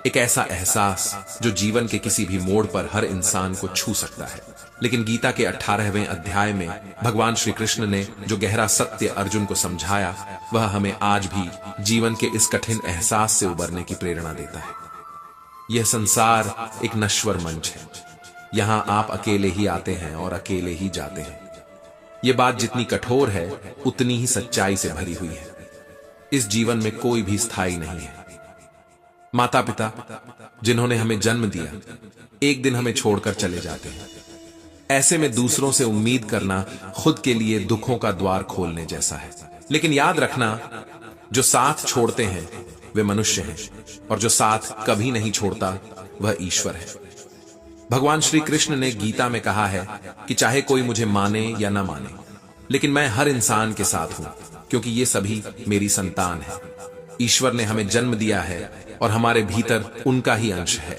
एक ऐसा एहसास जो जीवन के किसी भी मोड़ पर हर इंसान को छू सकता है। लेकिन गीता के 18वें अध्याय में भगवान श्री कृष्ण ने जो गहरा सत्य अर्जुन को समझाया, वह हमें आज भी जीवन के इस कठिन एहसास से उबरने की प्रेरणा देता है। यह संसार एक नश्वर मंच है। यहाँ आप अकेले ही आते हैं और अकेले ही जाते हैं। यह बात जितनी कठोर है, उतनी ही सच्चाई से भरी हुई है। इस जीवन में कोई भी स्थायी नहीं है। माता पिता जिन्होंने हमें जन्म दिया, एक दिन हमें छोड़कर चले जाते हैं। ऐसे में दूसरों से उम्मीद करना खुद के लिए दुखों का द्वार खोलने जैसा है। लेकिन याद रखना, जो साथ छोड़ते हैं वे मनुष्य हैं, और जो साथ कभी नहीं छोड़ता वह ईश्वर है। भगवान श्री कृष्ण ने गीता में कहा है कि चाहे कोई मुझे माने या न माने, लेकिन मैं हर इंसान के साथ हूं, क्योंकि ये सभी मेरी संतान है। ईश्वर ने हमें जन्म दिया है और हमारे भीतर उनका ही अंश है।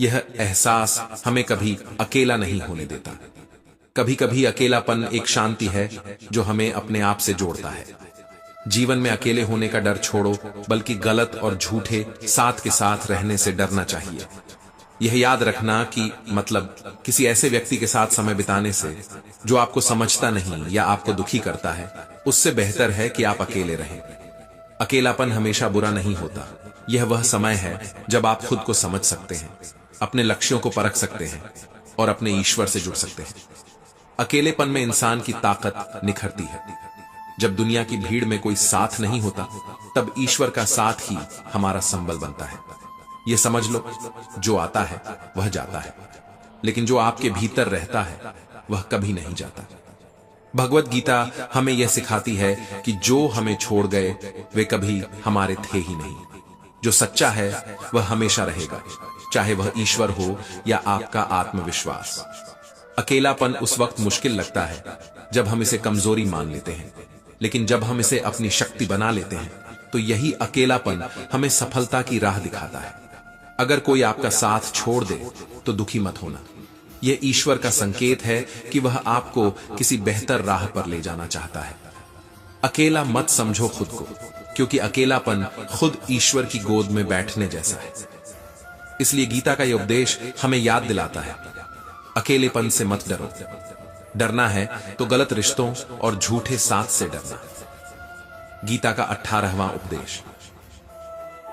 यह एहसास हमें कभी अकेला नहीं होने देता। कभी कभी अकेलापन एक शांति है जो हमें अपने आप से जोड़ता है। जीवन में अकेले होने का डर छोड़ो, बल्कि गलत और झूठे साथ के साथ रहने से डरना चाहिए। यह याद रखना कि मतलब किसी ऐसे व्यक्ति के साथ समय बिताने से जो आपको समझता नहीं या आपको दुखी करता है, उससे बेहतर है कि आप अकेले रहें। अकेलापन हमेशा बुरा नहीं होता। यह वह समय है जब आप खुद को समझ सकते हैं, अपने लक्ष्यों को परख सकते हैं और अपने ईश्वर से जुड़ सकते हैं। अकेलेपन में इंसान की ताकत निखरती है। जब दुनिया की भीड़ में कोई साथ नहीं होता, तब ईश्वर का साथ ही हमारा संबल बनता है। यह समझ लो, जो आता है वह जाता है, लेकिन जो आपके भीतर रहता है वह कभी नहीं जाता। भगवत गीता हमें यह सिखाती है कि जो हमें छोड़ गए वे कभी हमारे थे ही नहीं। जो सच्चा है वह हमेशा रहेगा, चाहे वह ईश्वर हो या आपका आत्मविश्वास। अकेलापन उस वक्त मुश्किल लगता है जब हम इसे कमजोरी मान लेते हैं, लेकिन जब हम इसे अपनी शक्ति बना लेते हैं तो यही अकेलापन हमें सफलता की राह दिखाता है। अगर कोई आपका साथ छोड़ दे तो दुखी मत होना। यह ईश्वर का संकेत है कि वह आपको किसी बेहतर राह पर ले जाना चाहता है। अकेला मत समझो खुद को, क्योंकि अकेलापन खुद ईश्वर की गोद में बैठने जैसा है। इसलिए गीता का यह उपदेश हमें याद दिलाता है, अकेलेपन से मत डरो। डरना है तो गलत रिश्तों और झूठे साथ से डरना। गीता का 18वां उपदेश।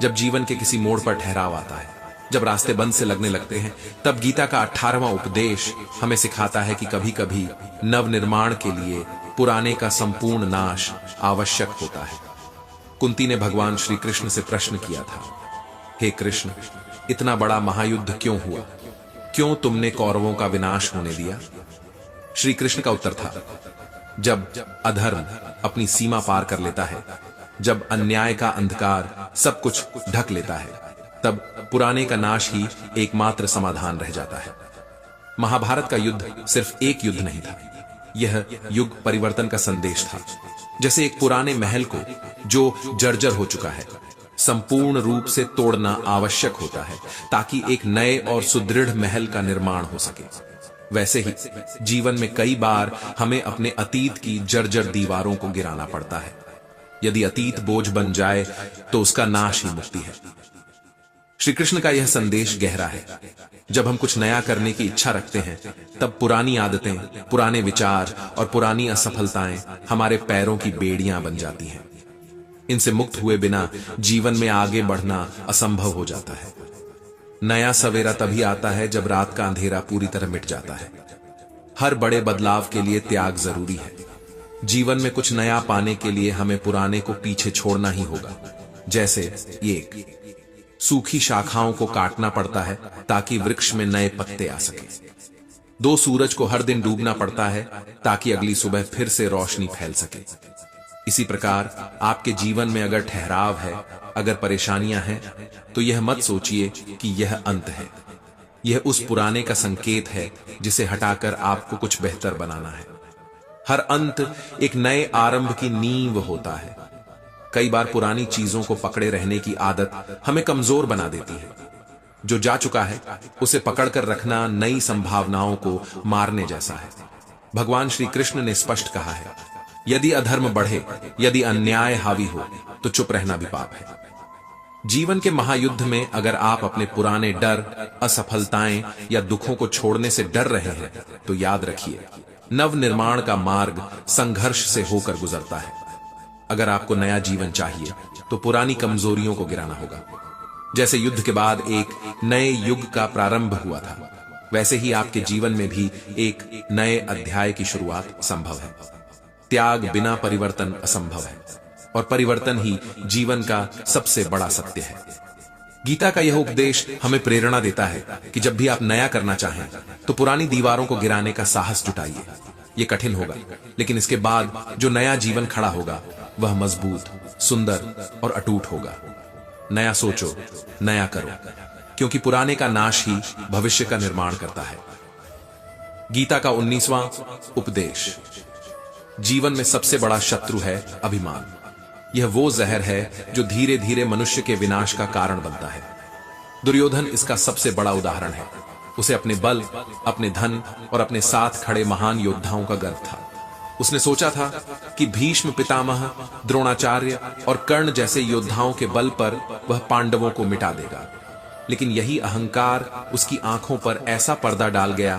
जब जीवन के किसी मोड़ पर ठहराव आता है, जब रास्ते बंद से लगने लगते हैं, तब गीता का 18वां उपदेश हमें सिखाता है कि कभी कभी नवनिर्माण के लिए पुराने का संपूर्ण नाश आवश्यक होता है। कुंती ने भगवान श्री कृष्ण से प्रश्न किया था, हे कृष्ण, इतना बड़ा महायुद्ध क्यों हुआ? क्यों तुमने कौरवों का विनाश होने दिया? श्री कृष्ण का उत्तर था, जब अधर्म अपनी सीमा पार कर लेता है, जब अन्याय का अंधकार सब कुछ ढक लेता है, तब पुराने का नाश ही एकमात्र समाधान रह जाता है। महाभारत का युद्ध सिर्फ एक युद्ध नहीं था, यह युग परिवर्तन का संदेश था। जैसे एक पुराने महल को जो जर्जर हो चुका है संपूर्ण रूप से तोड़ना आवश्यक होता है ताकि एक नए और सुदृढ़ महल का निर्माण हो सके, वैसे ही जीवन में कई बार हमें अपने अतीत की जर्जर दीवारों को गिराना पड़ता है। यदि अतीत बोझ बन जाए तो उसका नाश ही मुक्ति है। श्री कृष्ण का यह संदेश गहरा है। जब हम कुछ नया करने की इच्छा रखते हैं, तब पुरानी आदतें, पुराने विचार और पुरानी असफलताएं हमारे पैरों की बेड़ियां बन जाती हैं। इनसे मुक्त हुए बिना जीवन में आगे बढ़ना असंभव हो जाता है। नया सवेरा तभी आता है जब रात का अंधेरा पूरी तरह मिट जाता है। हर बड़े बदलाव के लिए त्याग जरूरी है। जीवन में कुछ नया पाने के लिए हमें पुराने को पीछे छोड़ना ही होगा। जैसे एक सूखी शाखाओं को काटना पड़ता है ताकि वृक्ष में नए पत्ते आ सके। दो सूरज को हर दिन डूबना पड़ता है ताकि अगली सुबह फिर से रोशनी फैल सके। इसी प्रकार आपके जीवन में अगर ठहराव है, अगर परेशानियां हैं, तो यह मत सोचिए कि यह अंत है। यह उस पुराने का संकेत है जिसे हटाकर आपको कुछ बेहतर बनाना है। हर अंत एक नए आरंभ की नींव होता है। कई बार पुरानी चीजों को पकड़े रहने की आदत हमें कमजोर बना देती है। जो जा चुका है उसे पकड़कर रखना नई संभावनाओं को मारने जैसा है। भगवान श्री कृष्ण ने स्पष्ट कहा है, यदि अधर्म बढ़े, यदि अन्याय हावी हो, तो चुप रहना भी पाप है। जीवन के महायुद्ध में अगर आप अपने पुराने डर, असफलताएं या दुखों को छोड़ने से डर रहे हैं, तो याद रखिए, नव निर्माण का मार्ग संघर्ष से होकर गुजरता है। अगर आपको नया जीवन चाहिए तो पुरानी कमजोरियों को गिराना होगा। जैसे युद्ध के बाद एक नए युग का प्रारंभ हुआ था, वैसे ही आपके जीवन में भी एक नए अध्याय की शुरुआत संभव है। त्याग बिना परिवर्तन असंभव है और परिवर्तन ही जीवन का सबसे बड़ा सत्य है। गीता का यह उपदेश हमें प्रेरणा देता है कि जब भी आप नया करना चाहें तो पुरानी दीवारों को गिराने का साहस जुटाइए। यह कठिन होगा, लेकिन इसके बाद जो नया जीवन खड़ा होगा वह मजबूत, सुंदर और अटूट होगा। नया सोचो, नया करो, क्योंकि पुराने का नाश ही भविष्य का निर्माण करता है। गीता का 19वां उपदेश। जीवन में सबसे बड़ा शत्रु है अभिमान। यह वो जहर है जो धीरे धीरे मनुष्य के विनाश का कारण बनता है। दुर्योधन इसका सबसे बड़ा उदाहरण है। उसे अपने बल, अपने धन और अपने साथ खड़े महान योद्धाओं का गर्व था। उसने सोचा था कि भीष्म पितामह, द्रोणाचार्य और कर्ण जैसे योद्धाओं के बल पर वह पांडवों को मिटा देगा। लेकिन यही अहंकार उसकी आंखों पर ऐसा पर्दा डाल गया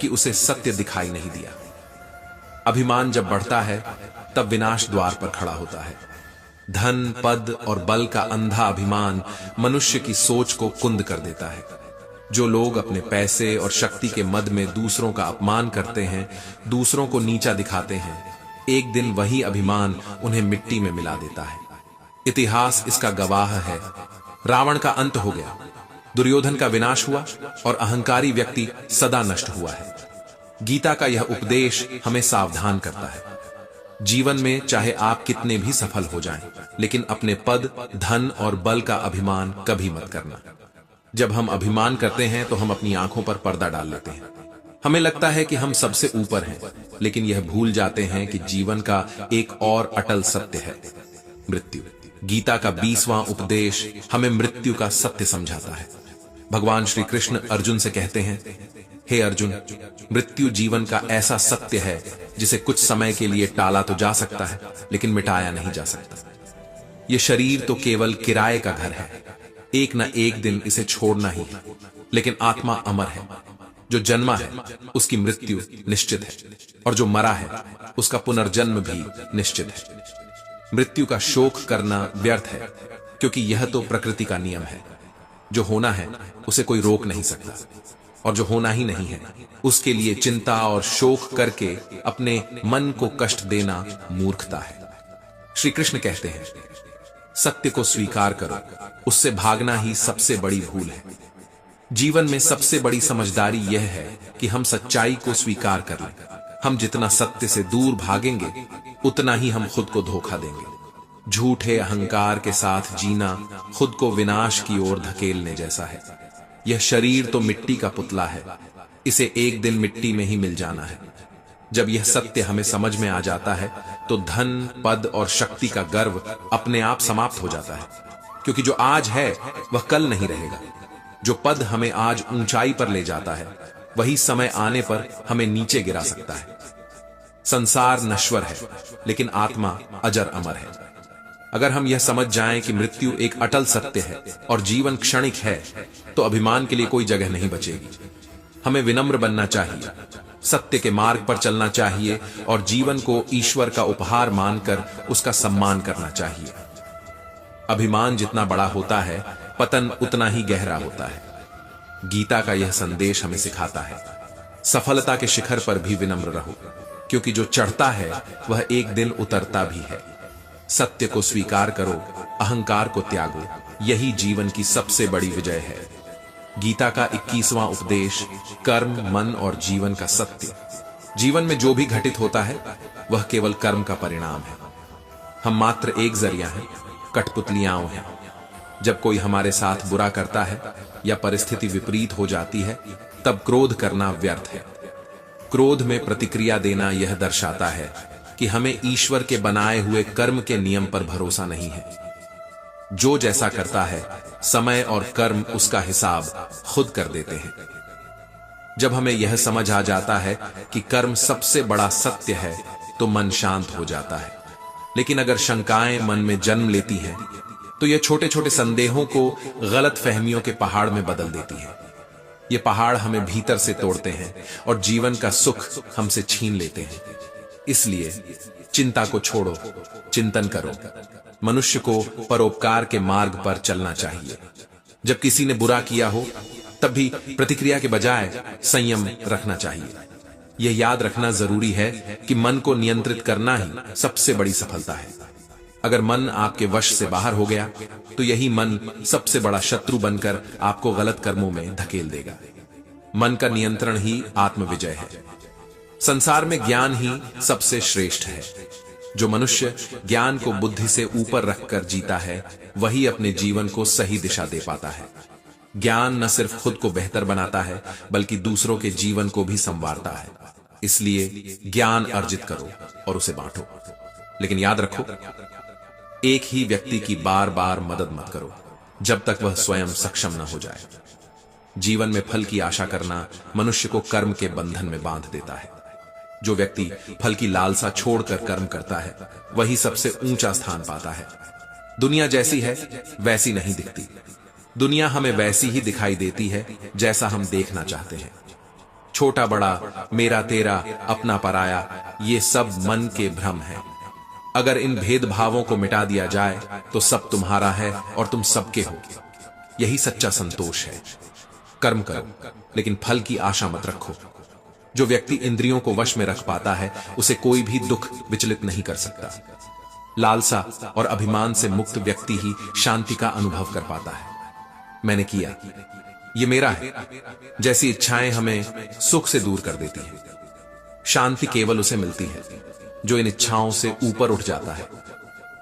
कि उसे सत्य दिखाई नहीं दिया। अभिमान जब बढ़ता है तब विनाश द्वार पर खड़ा होता है। धन, पद और बल का अंधा अभिमान मनुष्य की सोच को कुंद कर देता है। जो लोग अपने पैसे और शक्ति के मद में दूसरों का अपमान करते हैं, दूसरों को नीचा दिखाते हैं, एक दिन वही अभिमान उन्हें मिट्टी में मिला देता है। इतिहास इसका गवाह है। रावण का अंत हो गया, दुर्योधन का विनाश हुआ और अहंकारी व्यक्ति सदा नष्ट हुआ है। गीता का यह उपदेश हमें सावधान करता है। जीवन में चाहे आप कितने भी सफल हो जाएं, लेकिन अपने पद, धन और बल का अभिमान कभी मत करना। जब हम अभिमान करते हैं तो हम अपनी आंखों पर पर्दा डाल लेते हैं। हमें लगता है कि हम सबसे ऊपर हैं, लेकिन यह भूल जाते हैं कि जीवन का एक और अटल सत्य है, मृत्यु। गीता का 20वां उपदेश हमें मृत्यु का सत्य समझाता है। भगवान श्री कृष्ण अर्जुन से कहते हैं, हे अर्जुन, मृत्यु जीवन का ऐसा सत्य है जिसे कुछ समय के लिए टाला तो जा सकता है, लेकिन मिटाया नहीं जा सकता। यह शरीर तो केवल किराए का घर है, एक न एक दिन इसे छोड़ना ही है, लेकिन आत्मा अमर है। जो जन्मा है उसकी मृत्यु निश्चित है, और जो मरा है उसका पुनर्जन्म भी निश्चित है। मृत्यु का शोक करना व्यर्थ है, क्योंकि यह तो प्रकृति का नियम है। जो होना है उसे कोई रोक नहीं सकता, और जो होना ही नहीं है उसके लिए चिंता और शोक करके अपने मन को कष्ट देना मूर्खता है। श्री कृष्ण कहते हैं, सत्य को स्वीकार करो, उससे भागना ही सबसे बड़ी भूल है। जीवन में सबसे बड़ी समझदारी यह है कि हम सच्चाई को स्वीकार कर लें। हम जितना सत्य से दूर भागेंगे उतना ही हम खुद को धोखा देंगे। झूठे अहंकार के साथ जीना खुद को विनाश की ओर धकेलने जैसा है। यह शरीर तो मिट्टी का पुतला है, इसे एक दिन मिट्टी में ही मिल जाना है। जब यह सत्य हमें समझ में आ जाता है तो धन, पद और शक्ति का गर्व अपने आप समाप्त हो जाता है, क्योंकि जो आज है वह कल नहीं रहेगा। जो पद हमें आज ऊंचाई पर ले जाता है वही समय आने पर हमें नीचे गिरा सकता है। संसार नश्वर है, लेकिन आत्मा अजर अमर है। अगर हम यह समझ जाएं कि मृत्यु एक अटल सत्य है और जीवन क्षणिक है, तो अभिमान के लिए कोई जगह नहीं बचेगी। हमें विनम्र बनना चाहिए, सत्य के मार्ग पर चलना चाहिए और जीवन को ईश्वर का उपहार मानकर उसका सम्मान करना चाहिए। अभिमान जितना बड़ा होता है, पतन उतना ही गहरा होता है। गीता का यह संदेश हमें सिखाता है, सफलता के शिखर पर भी विनम्र रहो, क्योंकि जो चढ़ता है वह एक दिन उतरता भी है। सत्य को स्वीकार करो, अहंकार को त्यागो, यही जीवन की सबसे बड़ी विजय है। गीता का 21वां उपदेश, कर्म, मन और जीवन का सत्य। जीवन में जो भी घटित होता है वह केवल कर्म का परिणाम है। हम मात्र एक जरिया हैं, कठपुतलियां हैं। जब कोई हमारे साथ बुरा करता है या परिस्थिति विपरीत हो जाती है, तब क्रोध करना व्यर्थ है। क्रोध में प्रतिक्रिया देना यह दर्शाता है कि हमें ईश्वर के बनाए हुए कर्म के नियम पर भरोसा नहीं है। जो जैसा करता है, समय और कर्म उसका हिसाब खुद कर देते हैं। जब हमें यह समझ आ जाता है कि कर्म सबसे बड़ा सत्य है, तो मन शांत हो जाता है। लेकिन अगर शंकाएं मन में जन्म लेती हैं, तो यह छोटे छोटे संदेहों को गलत फहमियों के पहाड़ में बदल देती है। ये पहाड़ हमें भीतर से तोड़ते हैं और जीवन का सुख हमसे छीन लेते हैं। इसलिए चिंता को छोड़ो, चिंतन करो। मनुष्य को परोपकार के मार्ग पर चलना चाहिए। जब किसी ने बुरा किया हो, तब भी प्रतिक्रिया के बजाय संयम रखना चाहिए। यह याद रखना जरूरी है कि मन को नियंत्रित करना ही सबसे बड़ी सफलता है। अगर मन आपके वश से बाहर हो गया, तो यही मन सबसे बड़ा शत्रु बनकर आपको गलत कर्मों में धकेल देगा। मन का नियंत्रण ही आत्मविजय है। संसार में ज्ञान ही सबसे श्रेष्ठ है। जो मनुष्य ज्ञान को बुद्धि से ऊपर रखकर जीता है, वही अपने जीवन को सही दिशा दे पाता है। ज्ञान न सिर्फ खुद को बेहतर बनाता है, बल्कि दूसरों के जीवन को भी संवारता है। इसलिए ज्ञान अर्जित करो और उसे बांटो। लेकिन याद रखो, एक ही व्यक्ति की बार बार मदद मत करो जब तक वह स्वयं सक्षम न हो जाए। जीवन में फल की आशा करना मनुष्य को कर्म के बंधन में बांध देता है। जो व्यक्ति फल की लालसा छोड़कर कर्म करता है, वही सबसे ऊंचा स्थान पाता है। दुनिया जैसी है वैसी नहीं दिखती। दुनिया हमें वैसी ही दिखाई देती है जैसा हम देखना चाहते हैं। छोटा बड़ा, मेरा तेरा, अपना पराया, ये सब मन के भ्रम हैं। अगर इन भेदभावों को मिटा दिया जाए तो सब तुम्हारा है और तुम सबके हो। यही सच्चा संतोष है। कर्म करो, लेकिन फल की आशा मत रखो। जो व्यक्ति इंद्रियों को वश में रख पाता है, उसे कोई भी दुख विचलित नहीं कर सकता। लालसा और अभिमान से मुक्त व्यक्ति ही शांति का अनुभव कर पाता है। मैंने किया, ये मेरा है जैसी इच्छाएं हमें सुख से दूर कर देती हैं। शांति केवल उसे मिलती है जो इन इच्छाओं से ऊपर उठ जाता है।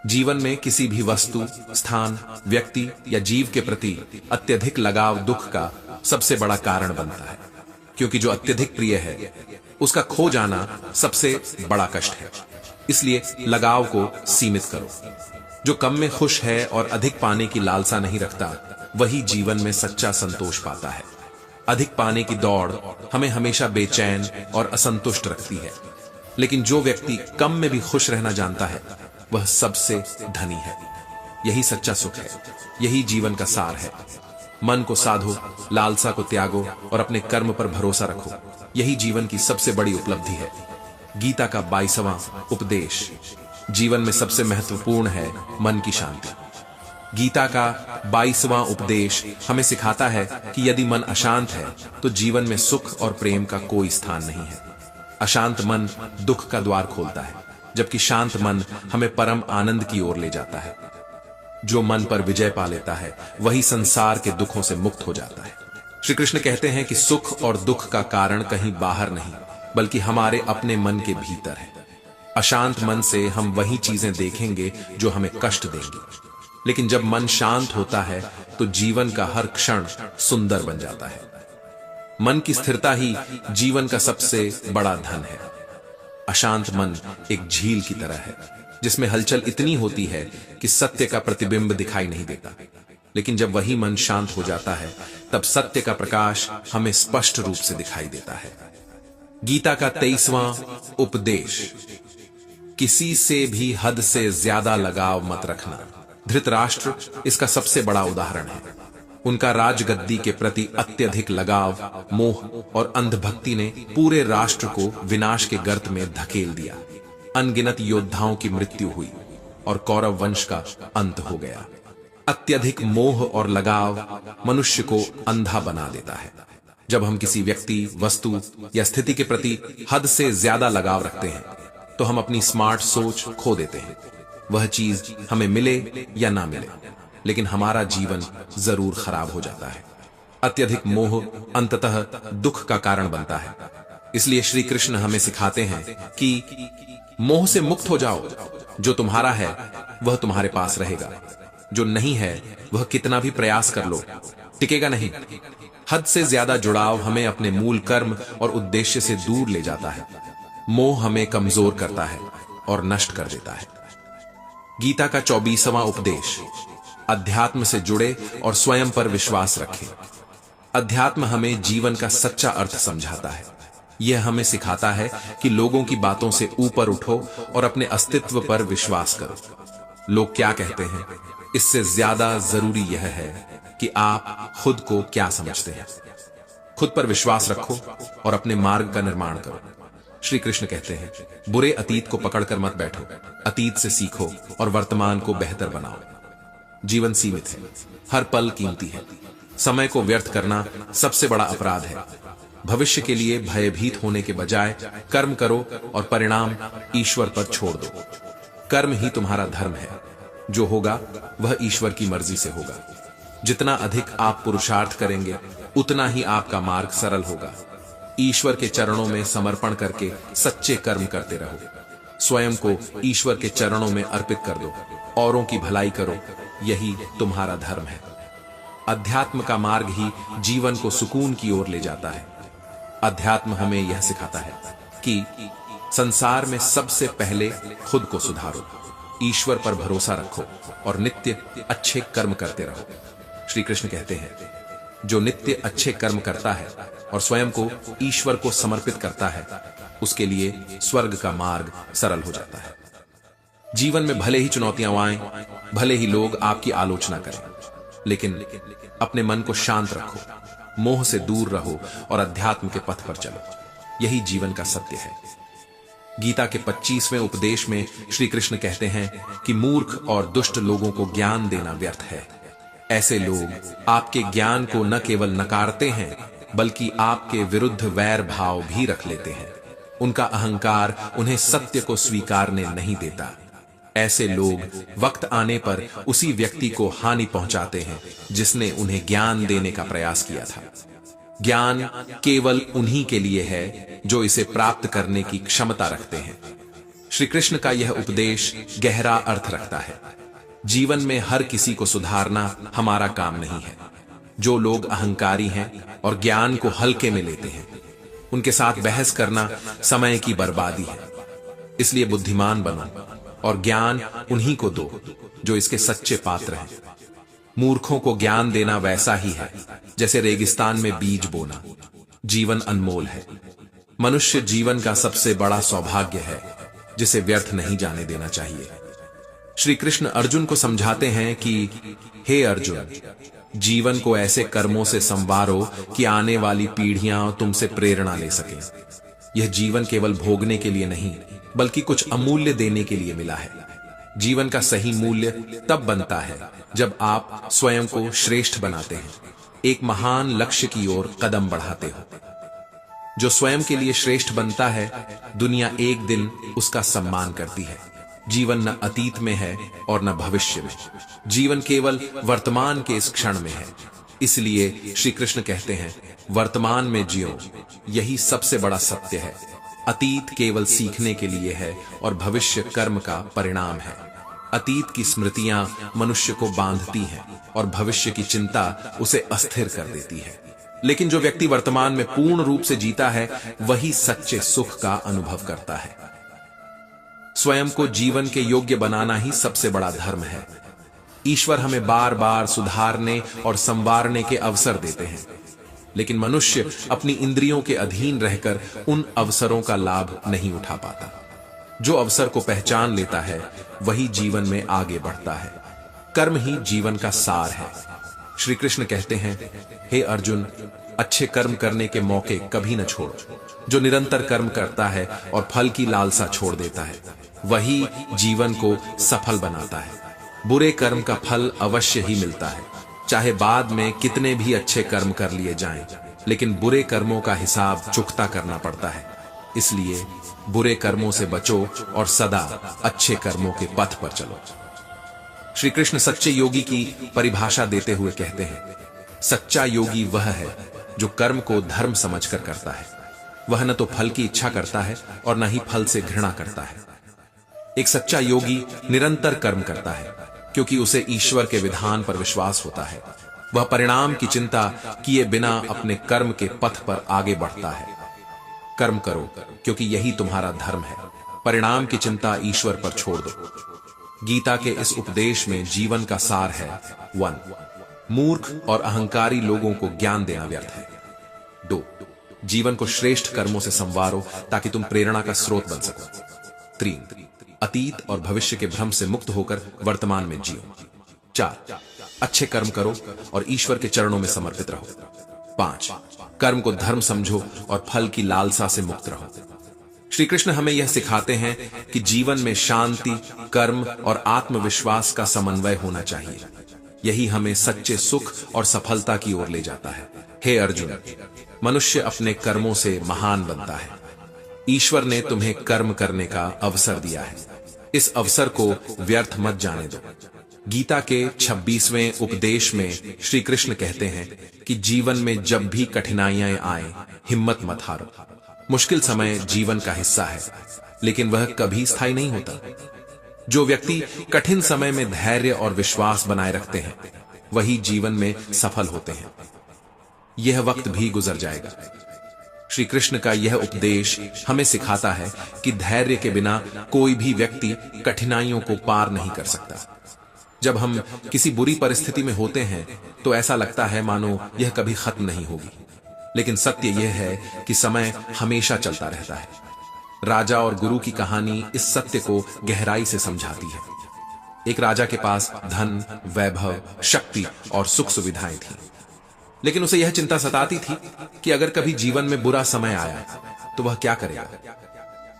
जीवन में किसी भी वस्तु, स्थान, व्यक्ति या जीव के प्रति अत्यधिक लगाव दुख का सबसे बड़ा कारण बनता है, क्योंकि जो अत्यधिक प्रिय है उसका खो जाना सबसे बड़ा कष्ट है। इसलिए लगाव को सीमित करो। जो कम में खुश है और अधिक पाने की लालसा नहीं रखता, वही जीवन में सच्चा संतोष पाता है। अधिक पाने की दौड़ हमें हमेशा बेचैन और असंतुष्ट रखती है, लेकिन जो व्यक्ति कम में भी खुश रहना जानता है वह सबसे धनी है। यही सच्चा सुख है, यही जीवन का सार है। मन को साधो, लालसा को त्यागो और अपने कर्म पर भरोसा रखो। यही जीवन की सबसे बड़ी उपलब्धि है। गीता का 22वां उपदेश। जीवन में सबसे महत्वपूर्ण है मन की शांति। गीता का 22वां उपदेश हमें सिखाता है कि यदि मन अशांत है तो जीवन में सुख और प्रेम का कोई स्थान नहीं है। अशांत मन दुख का द्वार खोलता है, जबकि शांत मन हमें परम आनंद की ओर ले जाता है। जो मन पर विजय पा लेता है वही संसार के दुखों से मुक्त हो जाता है। श्री कृष्ण कहते हैं कि सुख और दुख का कारण कहीं बाहर नहीं, बल्कि हमारे अपने मन के भीतर है। अशांत मन से हम वही चीजें देखेंगे जो हमें कष्ट देंगी, लेकिन जब मन शांत होता है तो जीवन का हर क्षण सुंदर बन जाता है। मन की स्थिरता ही जीवन का सबसे बड़ा धन है। अशांत मन एक झील की तरह है, जिसमें हलचल इतनी होती है कि सत्य का प्रतिबिंब दिखाई नहीं देता, लेकिन जब वही मन शांत हो जाता है तब सत्य का प्रकाश हमें स्पष्ट रूप से दिखाई देता है। गीता का 23वां उपदेश। किसी से भी हद से ज्यादा लगाव मत रखना। धृतराष्ट्र इसका सबसे बड़ा उदाहरण है। उनका राजगद्दी के प्रति अत्यधिक लगाव, मोह और अंधभक्ति ने पूरे राष्ट्र को विनाश के गर्त में धकेल दिया। अनगिनत योद्धाओं की मृत्यु हुई और कौरव वंश का अंत हो गया। अत्यधिक मोह और लगाव मनुष्य को अंधा बना देता है। जब हम किसी व्यक्ति, वस्तु या स्थिति के प्रति हद से ज्यादा लगाव रखते हैं तो हम अपनी स्मार्ट सोच खो देते हैं। वह चीज हमें मिले या ना मिले, लेकिन हमारा जीवन जरूर खराब हो जाता है। अत्यधिक मोह अंततः दुख का कारण बनता है। इसलिए श्री कृष्ण हमें सिखाते हैं कि मोह से मुक्त हो जाओ। जो तुम्हारा है वह तुम्हारे पास रहेगा, जो नहीं है वह कितना भी प्रयास कर लो टिकेगा नहीं। हद से ज्यादा जुड़ाव हमें अपने मूल कर्म और उद्देश्य से दूर ले जाता है। मोह हमें कमजोर करता है और नष्ट कर देता है। गीता का 24वां उपदेश। अध्यात्म से जुड़े और स्वयं पर विश्वास रखें। अध्यात्म हमें जीवन का सच्चा अर्थ समझाता है। यह हमें सिखाता है कि लोगों की बातों से ऊपर उठो और अपने अस्तित्व पर विश्वास करो। लोग क्या कहते हैं, इससे ज्यादा जरूरी यह है कि आप खुद को क्या समझते हैं। खुद पर विश्वास रखो और अपने मार्ग का निर्माण करो। श्री कृष्ण कहते हैं, बुरे अतीत को पकड़कर मत बैठो, अतीत से सीखो और वर्तमान को बेहतर बनाओ। जीवन सीमित है, हर पल कीमती है। समय को व्यर्थ करना सबसे बड़ा अपराध है। भविष्य के लिए भयभीत होने के बजाय कर्म करो और परिणाम ईश्वर पर छोड़ दो। कर्म ही तुम्हारा धर्म है। जो होगा वह ईश्वर की मर्जी से होगा। जितना अधिक आप पुरुषार्थ करेंगे उतना ही आपका मार्ग सरल होगा। ईश्वर के चरणों में समर्पण करके सच्चे कर्म करते रहो। स्वयं को ईश्वर के चरणों में अर्पित कर दो। औरों की भलाई करो, यही तुम्हारा धर्म है। अध्यात्म का मार्ग ही जीवन को सुकून की ओर ले जाता है। अध्यात्म हमें यह सिखाता है कि संसार में सबसे पहले खुद को सुधारो, ईश्वर पर भरोसा रखो और नित्य अच्छे कर्म करते रहो। श्री कृष्ण कहते हैं, जो नित्य अच्छे कर्म करता है और स्वयं को ईश्वर को समर्पित करता है, उसके लिए स्वर्ग का मार्ग सरल हो जाता है। जीवन में भले ही चुनौतियां आएं, भले ही लोग आपकी आलोचना करें, लेकिन अपने मन को शांत रखो, मोह से दूर रहो और अध्यात्म के पथ पर चलो। यही जीवन का सत्य है। गीता के 25वें उपदेश में श्री कृष्ण कहते हैं कि मूर्ख और दुष्ट लोगों को ज्ञान देना व्यर्थ है। ऐसे लोग आपके ज्ञान को न केवल नकारते हैं, बल्कि आपके विरुद्ध वैर भाव भी रख लेते हैं। उनका अहंकार उन्हें सत्य को स्वीकारने नहीं देता। ऐसे लोग वक्त आने पर उसी व्यक्ति को हानि पहुंचाते हैं जिसने उन्हें ज्ञान देने का प्रयास किया था। ज्ञान केवल उन्हीं के लिए है जो इसे प्राप्त करने की क्षमता रखते हैं। श्री कृष्ण का यह उपदेश गहरा अर्थ रखता है। जीवन में हर किसी को सुधारना हमारा काम नहीं है। जो लोग अहंकारी हैं और ज्ञान को हल्के में लेते हैं, उनके साथ बहस करना समय की बर्बादी है। इसलिए बुद्धिमान बनो और ज्ञान उन्हीं को दो जो इसके सच्चे पात्र हैं। मूर्खों को ज्ञान देना वैसा ही है जैसे रेगिस्तान में बीज बोना। जीवन अनमोल है। मनुष्य जीवन का सबसे बड़ा सौभाग्य है जिसे व्यर्थ नहीं जाने देना चाहिए। श्री कृष्ण अर्जुन को समझाते हैं कि हे अर्जुन, जीवन को ऐसे कर्मों से संवारो कि आने वाली पीढ़ियां तुमसे प्रेरणा ले सकें। यह जीवन केवल भोगने के लिए नहीं बल्कि कुछ अमूल्य देने के लिए मिला है। जीवन का सही मूल्य तब बनता है जब आप स्वयं को श्रेष्ठ बनाते हैं, एक महान लक्ष्य की ओर कदम बढ़ाते हो। जो स्वयं के लिए श्रेष्ठ बनता है, दुनिया एक दिन उसका सम्मान करती है। जीवन न अतीत में है और न भविष्य में, जीवन केवल वर्तमान के इस क्षण में है। इसलिए श्री कृष्ण कहते हैं, वर्तमान में जियो, यही सबसे बड़ा सत्य है। अतीत केवल सीखने के लिए है और भविष्य कर्म का परिणाम है। अतीत की स्मृतियां मनुष्य को बांधती हैं और भविष्य की चिंता उसे अस्थिर कर देती है। लेकिन जो व्यक्ति वर्तमान में पूर्ण रूप से जीता है, वही सच्चे सुख का अनुभव करता है। स्वयं को जीवन के योग्य बनाना ही सबसे बड़ा धर्म है। ईश्वर हमें बार बार सुधारने और संवारने के अवसर देते हैं, लेकिन मनुष्य अपनी इंद्रियों के अधीन रहकर उन अवसरों का लाभ नहीं उठा पाता। जो अवसर को पहचान लेता है वही जीवन में आगे बढ़ता है। कर्म ही जीवन का सार है। श्री कृष्ण कहते हैं, हे अर्जुन, अच्छे कर्म करने के मौके कभी न छोड़ो। जो निरंतर कर्म करता है और फल की लालसा छोड़ देता है, वही जीवन को सफल बनाता है। बुरे कर्म का फल अवश्य ही मिलता है, चाहे बाद में कितने भी अच्छे कर्म कर लिए जाएं, लेकिन बुरे कर्मों का हिसाब चुकता करना पड़ता है। इसलिए बुरे कर्मों से बचो और सदा अच्छे कर्मों के पथ पर चलो। श्री कृष्ण सच्चे योगी की परिभाषा देते हुए कहते हैं, सच्चा योगी वह है जो कर्म को धर्म समझकर करता है। वह न तो फल की इच्छा करता है और न ही फल से घृणा करता है। एक सच्चा योगी निरंतर कर्म करता है क्योंकि उसे ईश्वर के विधान पर विश्वास होता है। वह परिणाम की चिंता किए बिना अपने कर्म के पथ पर आगे बढ़ता है। कर्म करो क्योंकि यही तुम्हारा धर्म है। परिणाम की चिंता ईश्वर पर छोड़ दो। गीता के इस उपदेश में जीवन का सार है। 1. मूर्ख और अहंकारी लोगों को ज्ञान देना व्यर्थ है। 2. जीवन को श्रेष्ठ कर्मों से संवारो ताकि तुम प्रेरणा का स्रोत बन सको। 3. अतीत और भविष्य के भ्रम से मुक्त होकर वर्तमान में जियो। 4. अच्छे कर्म करो और ईश्वर के चरणों में समर्पित रहो। 5. कर्म को धर्म समझो और फल की लालसा से मुक्त रहो। श्री कृष्ण हमें यह सिखाते हैं कि जीवन में शांति, कर्म और आत्मविश्वास का समन्वय होना चाहिए। यही हमें सच्चे सुख और सफलता की ओर ले जाता है। हे अर्जुन, मनुष्य अपने कर्मों से महान बनता है। ईश्वर ने तुम्हें कर्म करने का अवसर दिया है। इस अवसर को व्यर्थ मत जाने दो। गीता के 26वें उपदेश में श्री कृष्ण कहते हैं कि जीवन में जब भी कठिनाइयां आए, हिम्मत मत हारो। मुश्किल समय जीवन का हिस्सा है, लेकिन वह कभी स्थायी नहीं होता। जो व्यक्ति कठिन समय में धैर्य और विश्वास बनाए रखते हैं, वही जीवन में सफल होते हैं। यह वक्त भी गुजर जाएगा। श्री कृष्ण का यह उपदेश हमें सिखाता है कि धैर्य के बिना कोई भी व्यक्ति कठिनाइयों को पार नहीं कर सकता। जब हम किसी बुरी परिस्थिति में होते हैं तो ऐसा लगता है मानो यह कभी खत्म नहीं होगी, लेकिन सत्य यह है कि समय हमेशा चलता रहता है। राजा और गुरु की कहानी इस सत्य को गहराई से समझाती है। एक राजा के पास धन, वैभव, शक्ति और सुख सुविधाएं थीं, लेकिन उसे यह चिंता सताती थी कि अगर कभी जीवन में बुरा समय आया तो वह क्या करेगा।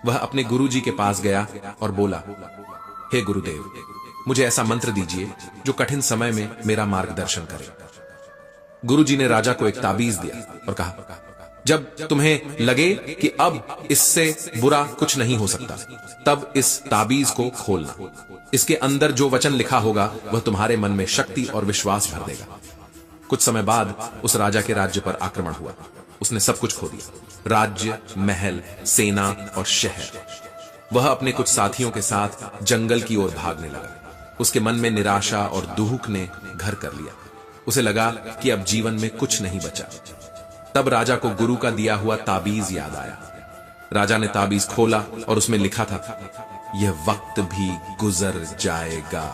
वह अपने गुरुजी के पास गया और बोला, हे गुरुदेव, मुझे ऐसा मंत्र दीजिए जो कठिन समय में मेरा मार्गदर्शन करे। गुरुजी ने राजा को एक ताबीज दिया और कहा, जब तुम्हें लगे कि अब इससे बुरा कुछ नहीं हो सकता, तब इस ताबीज को खोलना। इसके अंदर जो वचन लिखा होगा वह तुम्हारे मन में शक्ति और विश्वास भर देगा। कुछ समय बाद उस राजा के राज्य पर आक्रमण हुआ। उसने सब कुछ खो दिया, राज्य, महल, सेना और शहर। वह अपने कुछ साथियों के साथ जंगल की ओर भागने लगा। उसके मन में निराशा और दुख ने घर कर लिया। उसे लगा कि अब जीवन में कुछ नहीं बचा। तब राजा को गुरु का दिया हुआ ताबीज याद आया। राजा ने ताबीज खोला और उसमें लिखा था, यह वक्त भी गुजर जाएगा।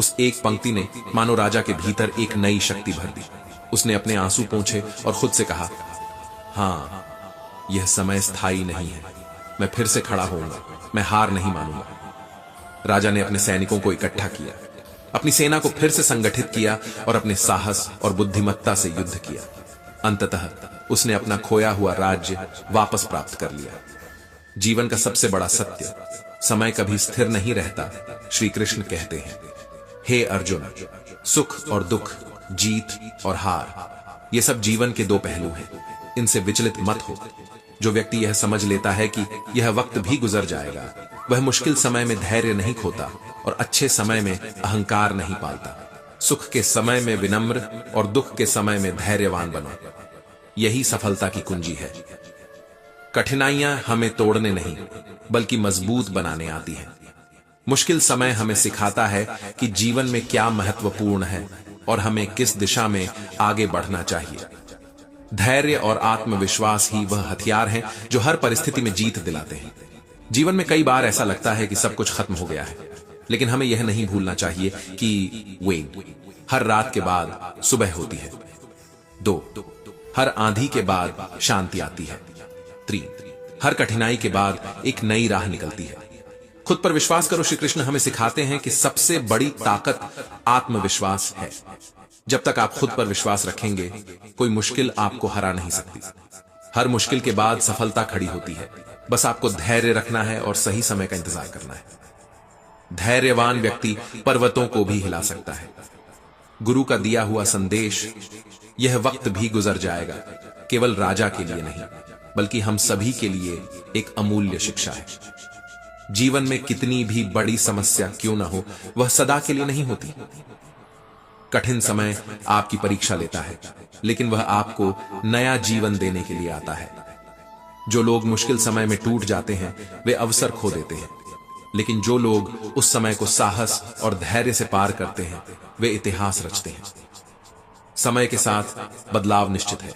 उस एक पंक्ति ने मानो राजा के भीतर एक नई शक्ति भर दी। उसने अपने आंसू पोंछे और खुद से कहा, हां, यह समय स्थायी नहीं है, मैं फिर से खड़ा होऊंगा, मैं हार नहीं मानूंगा। राजा ने अपने सैनिकों को इकट्ठा किया, अपनी सेना को फिर से संगठित किया और अपने साहस और बुद्धिमत्ता से युद्ध किया। अंततः उसने अपना खोया हुआ राज्य वापस प्राप्त कर लिया। जीवन का सबसे बड़ा सत्य, समय कभी स्थिर नहीं रहता। श्री कृष्ण कहते हैं, हे अर्जुन, सुख और दुख, जीत और हार, ये सब जीवन के दो पहलू हैं, इनसे विचलित मत हो। जो व्यक्ति यह समझ लेता है कि यह वक्त भी गुजर जाएगा, वह मुश्किल समय में धैर्य नहीं खोता और अच्छे समय में अहंकार नहीं पालता। सुख के समय में विनम्र और दुख के समय में धैर्यवान बनो, यही सफलता की कुंजी है। कठिनाइयां हमें तोड़ने नहीं बल्कि मजबूत बनाने आती हैं। मुश्किल समय हमें सिखाता है कि जीवन में क्या महत्वपूर्ण है और हमें किस दिशा में आगे बढ़ना चाहिए। धैर्य और आत्मविश्वास ही वह हथियार हैं जो हर परिस्थिति में जीत दिलाते हैं। जीवन में कई बार ऐसा लगता है कि सब कुछ खत्म हो गया है, लेकिन हमें यह नहीं भूलना चाहिए कि हर रात के बाद सुबह होती है। 2, हर आंधी के बाद शांति आती है। 3, हर कठिनाई के बाद एक नई राह निकलती है। खुद पर विश्वास करो। श्री कृष्ण हमें सिखाते हैं कि सबसे बड़ी ताकत आत्मविश्वास है। जब तक आप खुद पर विश्वास रखेंगे, कोई मुश्किल आपको हरा नहीं सकती। हर मुश्किल के बाद सफलता खड़ी होती है। बस आपको धैर्य रखना है और सही समय का इंतजार करना है। धैर्यवान व्यक्ति पर्वतों को भी हिला सकता है। गुरु का दिया हुआ संदेश, यह वक्त भी गुजर जाएगा, केवल राजा के लिए नहीं बल्कि हम सभी के लिए एक अमूल्य शिक्षा है। जीवन में कितनी भी बड़ी समस्या क्यों ना हो, वह सदा के लिए नहीं होती। कठिन समय आपकी परीक्षा लेता है, लेकिन वह आपको नया जीवन देने के लिए आता है। जो लोग मुश्किल समय में टूट जाते हैं, वे अवसर खो देते हैं, लेकिन जो लोग उस समय को साहस और धैर्य से पार करते हैं, वे इतिहास रचते हैं। समय के साथ बदलाव निश्चित है।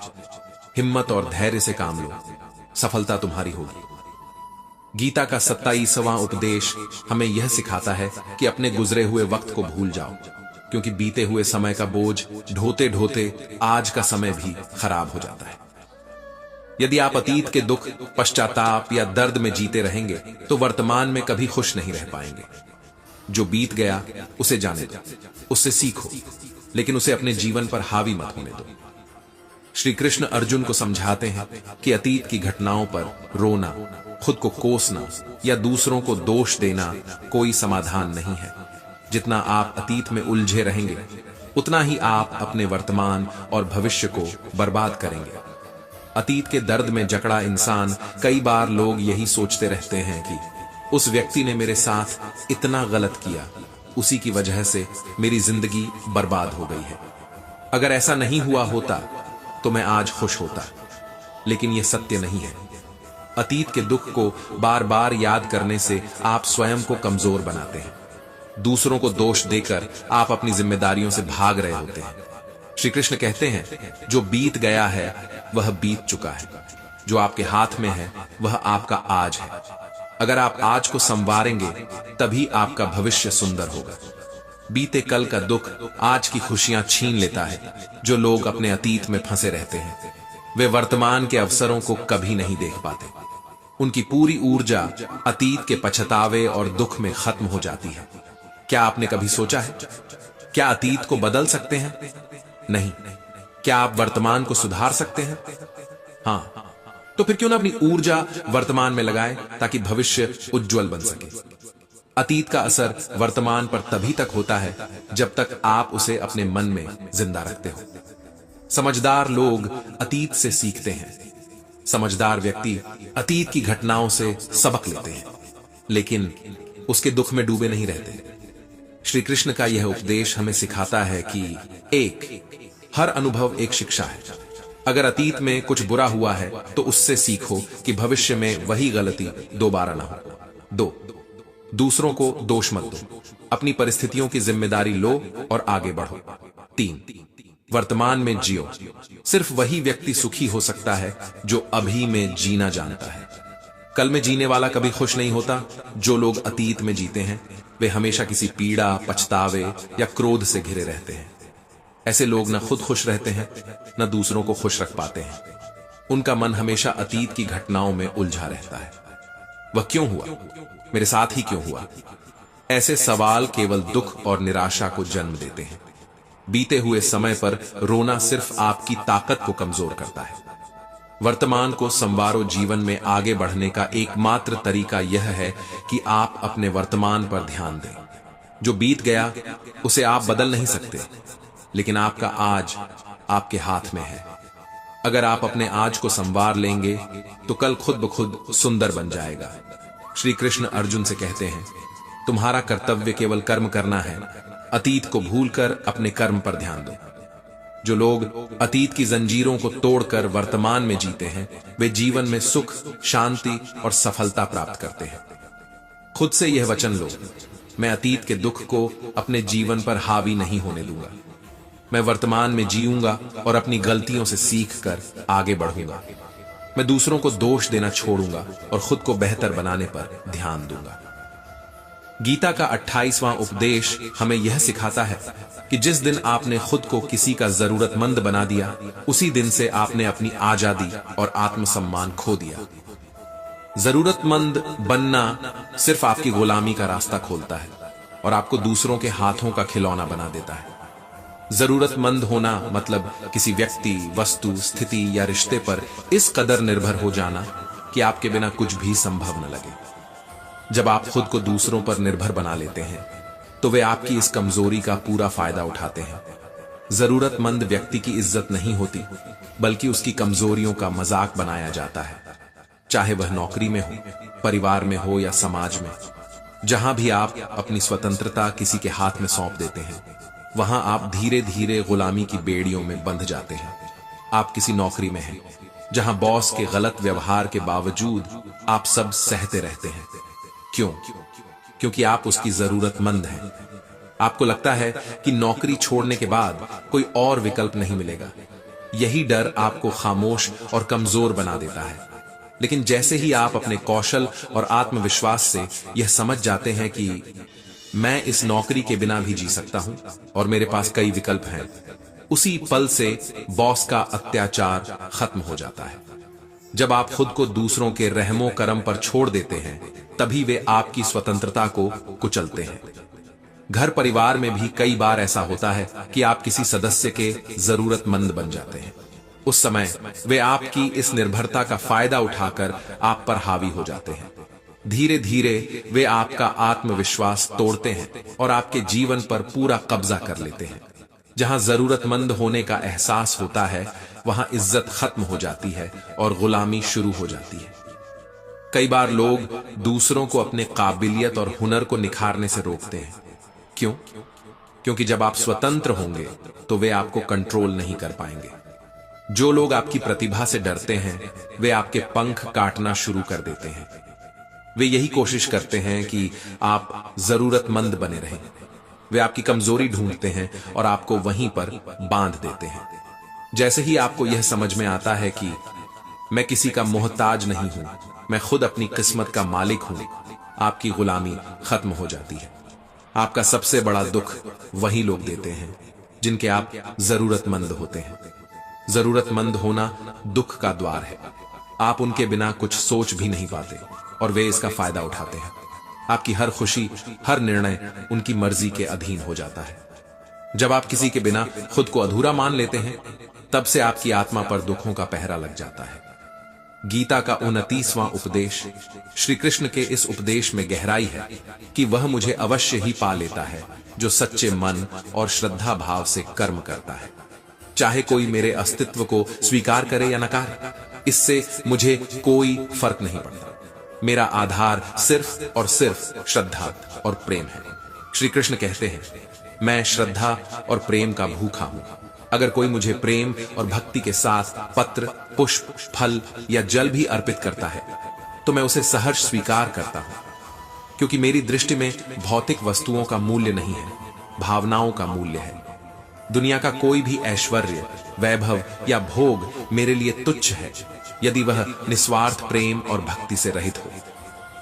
हिम्मत और धैर्य से काम लो, सफलता तुम्हारी होगी। गीता का 27वां उपदेश हमें यह सिखाता है कि अपने गुजरे हुए वक्त को भूल जाओ, क्योंकि बीते हुए समय का बोझ ढोते ढोते आज का समय भी खराब हो जाता है। यदि आप अतीत के दुख, पश्चाताप या दर्द में जीते रहेंगे, तो वर्तमान में कभी खुश नहीं रह पाएंगे। जो बीत गया उसे जाने दो, उससे सीखो, लेकिन उसे अपने जीवन पर हावी मत होने दो। श्री कृष्ण अर्जुन को समझाते हैं कि अतीत की घटनाओं पर रोना, खुद को कोसना या दूसरों को दोष देना कोई समाधान नहीं है। जितना आप अतीत में उलझे रहेंगे, उतना ही आप अपने वर्तमान और भविष्य को बर्बाद करेंगे। अतीत के दर्द में जकड़ा इंसान, कई बार लोग यही सोचते रहते हैं कि उस व्यक्ति ने मेरे साथ इतना गलत किया, उसी की वजह से मेरी जिंदगी बर्बाद हो गई है। अगर ऐसा नहीं हुआ होता तो मैं आज खुश होता, लेकिन यह सत्य नहीं है। अतीत के दुख को बार बार याद करने से आप स्वयं को कमजोर बनाते हैं। दूसरों को दोष देकर आप अपनी जिम्मेदारियों से भाग रहे होते हैं। श्री कृष्ण कहते हैं, जो बीत गया है वह बीत चुका है, जो आपके हाथ में है वह आपका आज है। अगर आप आज को संवारेंगे, तभी आपका भविष्य सुंदर होगा। बीते कल का दुख आज की खुशियां छीन लेता है। जो लोग अपने अतीत में फंसे रहते हैं, वे वर्तमान के अवसरों को कभी नहीं देख पाते। उनकी पूरी ऊर्जा अतीत के पछतावे और दुख में खत्म हो जाती है। क्या आपने कभी सोचा है, क्या अतीत को बदल सकते हैं? नहीं। क्या आप वर्तमान को सुधार सकते हैं? हाँ। तो फिर क्यों ना अपनी ऊर्जा वर्तमान में लगाएं, ताकि भविष्य उज्जवल बन सके। अतीत का असर वर्तमान पर तभी तक होता है जब तक आप उसे अपने मन में जिंदा रखते हो। समझदार लोग अतीत से सीखते हैं। समझदार व्यक्ति अतीत की घटनाओं से सबक लेते हैं, लेकिन उसके दुख में डूबे नहीं रहते। श्री कृष्ण का यह उपदेश हमें सिखाता है कि हर अनुभव एक शिक्षा है। अगर अतीत में कुछ बुरा हुआ है तो उससे सीखो कि भविष्य में वही गलती दोबारा ना हो। 2, दूसरों को दोष मत दो, अपनी परिस्थितियों की जिम्मेदारी लो और आगे बढ़ो। 3, वर्तमान में जियो। सिर्फ वही व्यक्ति सुखी हो सकता है जो अभी में जीना जानता है। कल में जीने वाला कभी खुश नहीं होता। जो लोग अतीत में जीते हैं वे हमेशा किसी पीड़ा, पछतावे या क्रोध से घिरे रहते हैं। ऐसे लोग न खुद खुश रहते हैं न दूसरों को खुश रख पाते हैं। उनका मन हमेशा अतीत की घटनाओं में उलझा रहता है। वह क्यों हुआ, मेरे साथ ही क्यों हुआ? ऐसे सवाल केवल दुख और निराशा को जन्म देते हैं। बीते हुए समय पर रोना सिर्फ आपकी ताकत को कमजोर करता है। वर्तमान को संवारो। जीवन में आगे बढ़ने का एकमात्र तरीका यह है कि आप अपने वर्तमान पर ध्यान दें। जो बीत गया उसे आप बदल नहीं सकते, लेकिन आपका आज आपके हाथ में है। अगर आप अपने आज को संवार लेंगे तो कल खुद ब खुद सुंदर बन जाएगा। श्री कृष्ण अर्जुन से कहते हैं, तुम्हारा कर्तव्य केवल कर्म करना है। अतीत को भूलकर अपने कर्म पर ध्यान दो। जो लोग अतीत की जंजीरों को तोड़कर वर्तमान में जीते हैं वे जीवन में सुख, शांति और सफलता प्राप्त करते हैं। खुद से यह वचन लो, मैं अतीत के दुख को अपने जीवन पर हावी नहीं होने दूंगा। मैं वर्तमान में जीऊंगा और अपनी गलतियों से सीखकर आगे बढ़ूंगा। मैं दूसरों को दोष देना छोड़ूंगा और खुद को बेहतर बनाने पर ध्यान दूंगा। गीता का 28वां उपदेश हमें यह सिखाता है कि जिस दिन आपने खुद को किसी का जरूरतमंद बना दिया, उसी दिन से आपने अपनी आजादी और आत्मसम्मान खो दिया। जरूरतमंद बनना सिर्फ आपकी गुलामी का रास्ता खोलता है और आपको दूसरों के हाथों का खिलौना बना देता है। जरूरतमंद होना मतलब किसी व्यक्ति, वस्तु, स्थिति या रिश्ते पर इस कदर निर्भर हो जाना कि आपके बिना कुछ भी संभव न लगे। जब आप खुद को दूसरों पर निर्भर बना लेते हैं तो वे आपकी इस कमजोरी का पूरा फायदा उठाते हैं। जरूरतमंद व्यक्ति की इज्जत नहीं होती, बल्कि उसकी कमजोरियों का मजाक बनाया जाता है। चाहे वह नौकरी में हो, परिवार में हो या समाज में। जहां भी आप अपनी स्वतंत्रता किसी के हाथ में सौंप देते हैं, वहां आप धीरे धीरे गुलामी की बेड़ियों में बंध जाते हैं। आप किसी नौकरी में हैं जहां बॉस के गलत व्यवहार के बावजूद आप सब सहते रहते हैं। क्यों? क्योंकि आप उसकी जरूरतमंद हैं। आपको लगता है कि नौकरी छोड़ने के बाद कोई और विकल्प नहीं मिलेगा। यही डर आपको खामोश और कमजोर बना देता है। लेकिन जैसे ही आप अपने कौशल और आत्मविश्वास से यह समझ जाते हैं कि मैं इस नौकरी के बिना भी जी सकता हूं और मेरे पास कई विकल्प हैं, उसी पल से बॉस का अत्याचार खत्म हो जाता है। जब आप खुद को दूसरों के रहमो करम पर छोड़ देते हैं, तभी वे आपकी स्वतंत्रता को कुचलते हैं। घर परिवार में भी कई बार ऐसा होता है कि आप किसी सदस्य के जरूरतमंद बन जाते हैं। उस समय वे आपकी इस निर्भरता का फायदा उठाकर आप पर हावी हो जाते हैं। धीरे धीरे वे आपका आत्मविश्वास तोड़ते हैं और आपके जीवन पर पूरा कब्जा कर लेते हैं। जहां जरूरतमंद होने का एहसास होता है, वहां इज्जत खत्म हो जाती है और गुलामी शुरू हो जाती है। कई बार लोग दूसरों को अपने काबिलियत और हुनर को निखारने से रोकते हैं। क्यों? क्योंकि जब आप स्वतंत्र होंगे तो वे आपको कंट्रोल नहीं कर पाएंगे। जो लोग आपकी प्रतिभा से डरते हैं वे आपके पंख काटना शुरू कर देते हैं। वे यही कोशिश करते हैं कि आप जरूरतमंद बने रहें। वे आपकी कमजोरी ढूंढते हैं और आपको वहीं पर बांध देते हैं। जैसे ही आपको यह समझ में आता है कि मैं किसी का मोहताज नहीं हूं, मैं खुद अपनी किस्मत का मालिक हूं, आपकी गुलामी खत्म हो जाती है। आपका सबसे बड़ा दुख वही लोग देते हैं जिनके आप जरूरतमंद होते हैं। जरूरतमंद होना दुख का द्वार है। आप उनके बिना कुछ सोच भी नहीं पाते और वे इसका फायदा उठाते हैं। आपकी हर खुशी, हर निर्णय उनकी मर्जी के अधीन हो जाता है। जब आप किसी के बिना खुद को अधूरा मान लेते हैं, तब से आपकी आत्मा पर दुखों का पहरा लग जाता है। गीता का 29वां उपदेश, श्री कृष्ण के इस उपदेश में गहराई है कि वह मुझे अवश्य ही पा लेता है जो सच्चे मन और श्रद्धा भाव से कर्म करता है। चाहे कोई मेरे अस्तित्व को स्वीकार करे या नकारे, इससे मुझे कोई फर्क नहीं पड़ता। मेरा आधार सिर्फ और सिर्फ श्रद्धा और प्रेम है। श्री कृष्ण कहते हैं, मैं श्रद्धा और प्रेम का भूखा हूं। अगर कोई मुझे प्रेम और भक्ति के साथ पत्र, पुष्प, फल या जल भी अर्पित करता है तो मैं उसे सहर्ष स्वीकार करता हूं, क्योंकि मेरी दृष्टि में भौतिक वस्तुओं का मूल्य नहीं है, भावनाओं का मूल्य है। दुनिया का कोई भी ऐश्वर्य, वैभव या भोग मेरे लिए तुच्छ है यदि वह निस्वार्थ प्रेम और भक्ति से रहित हो।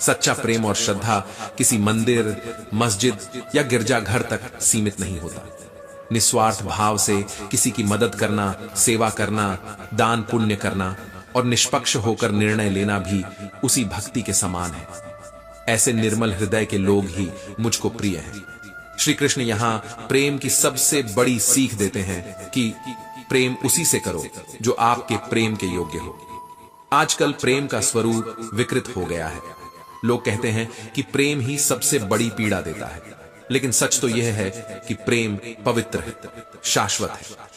सच्चा प्रेम और श्रद्धा किसी मंदिर, मस्जिद या गिरजाघर तक सीमित नहीं होता। निस्वार्थ भाव से किसी की मदद करना, सेवा करना, दान पुण्य करना और निष्पक्ष होकर निर्णय लेना भी उसी भक्ति के समान है। ऐसे निर्मल हृदय के लोग ही मुझको प्रिय हैं। श्री कृष्ण यहाँ प्रेम की सबसे बड़ी सीख देते हैं कि प्रेम उसी से करो जो आपके प्रेम के योग्य हो। आजकल प्रेम का स्वरूप विकृत हो गया है। लोग कहते हैं कि प्रेम ही सबसे बड़ी पीड़ा देता है, लेकिन सच तो यह है कि प्रेम पवित्र है, शाश्वत है।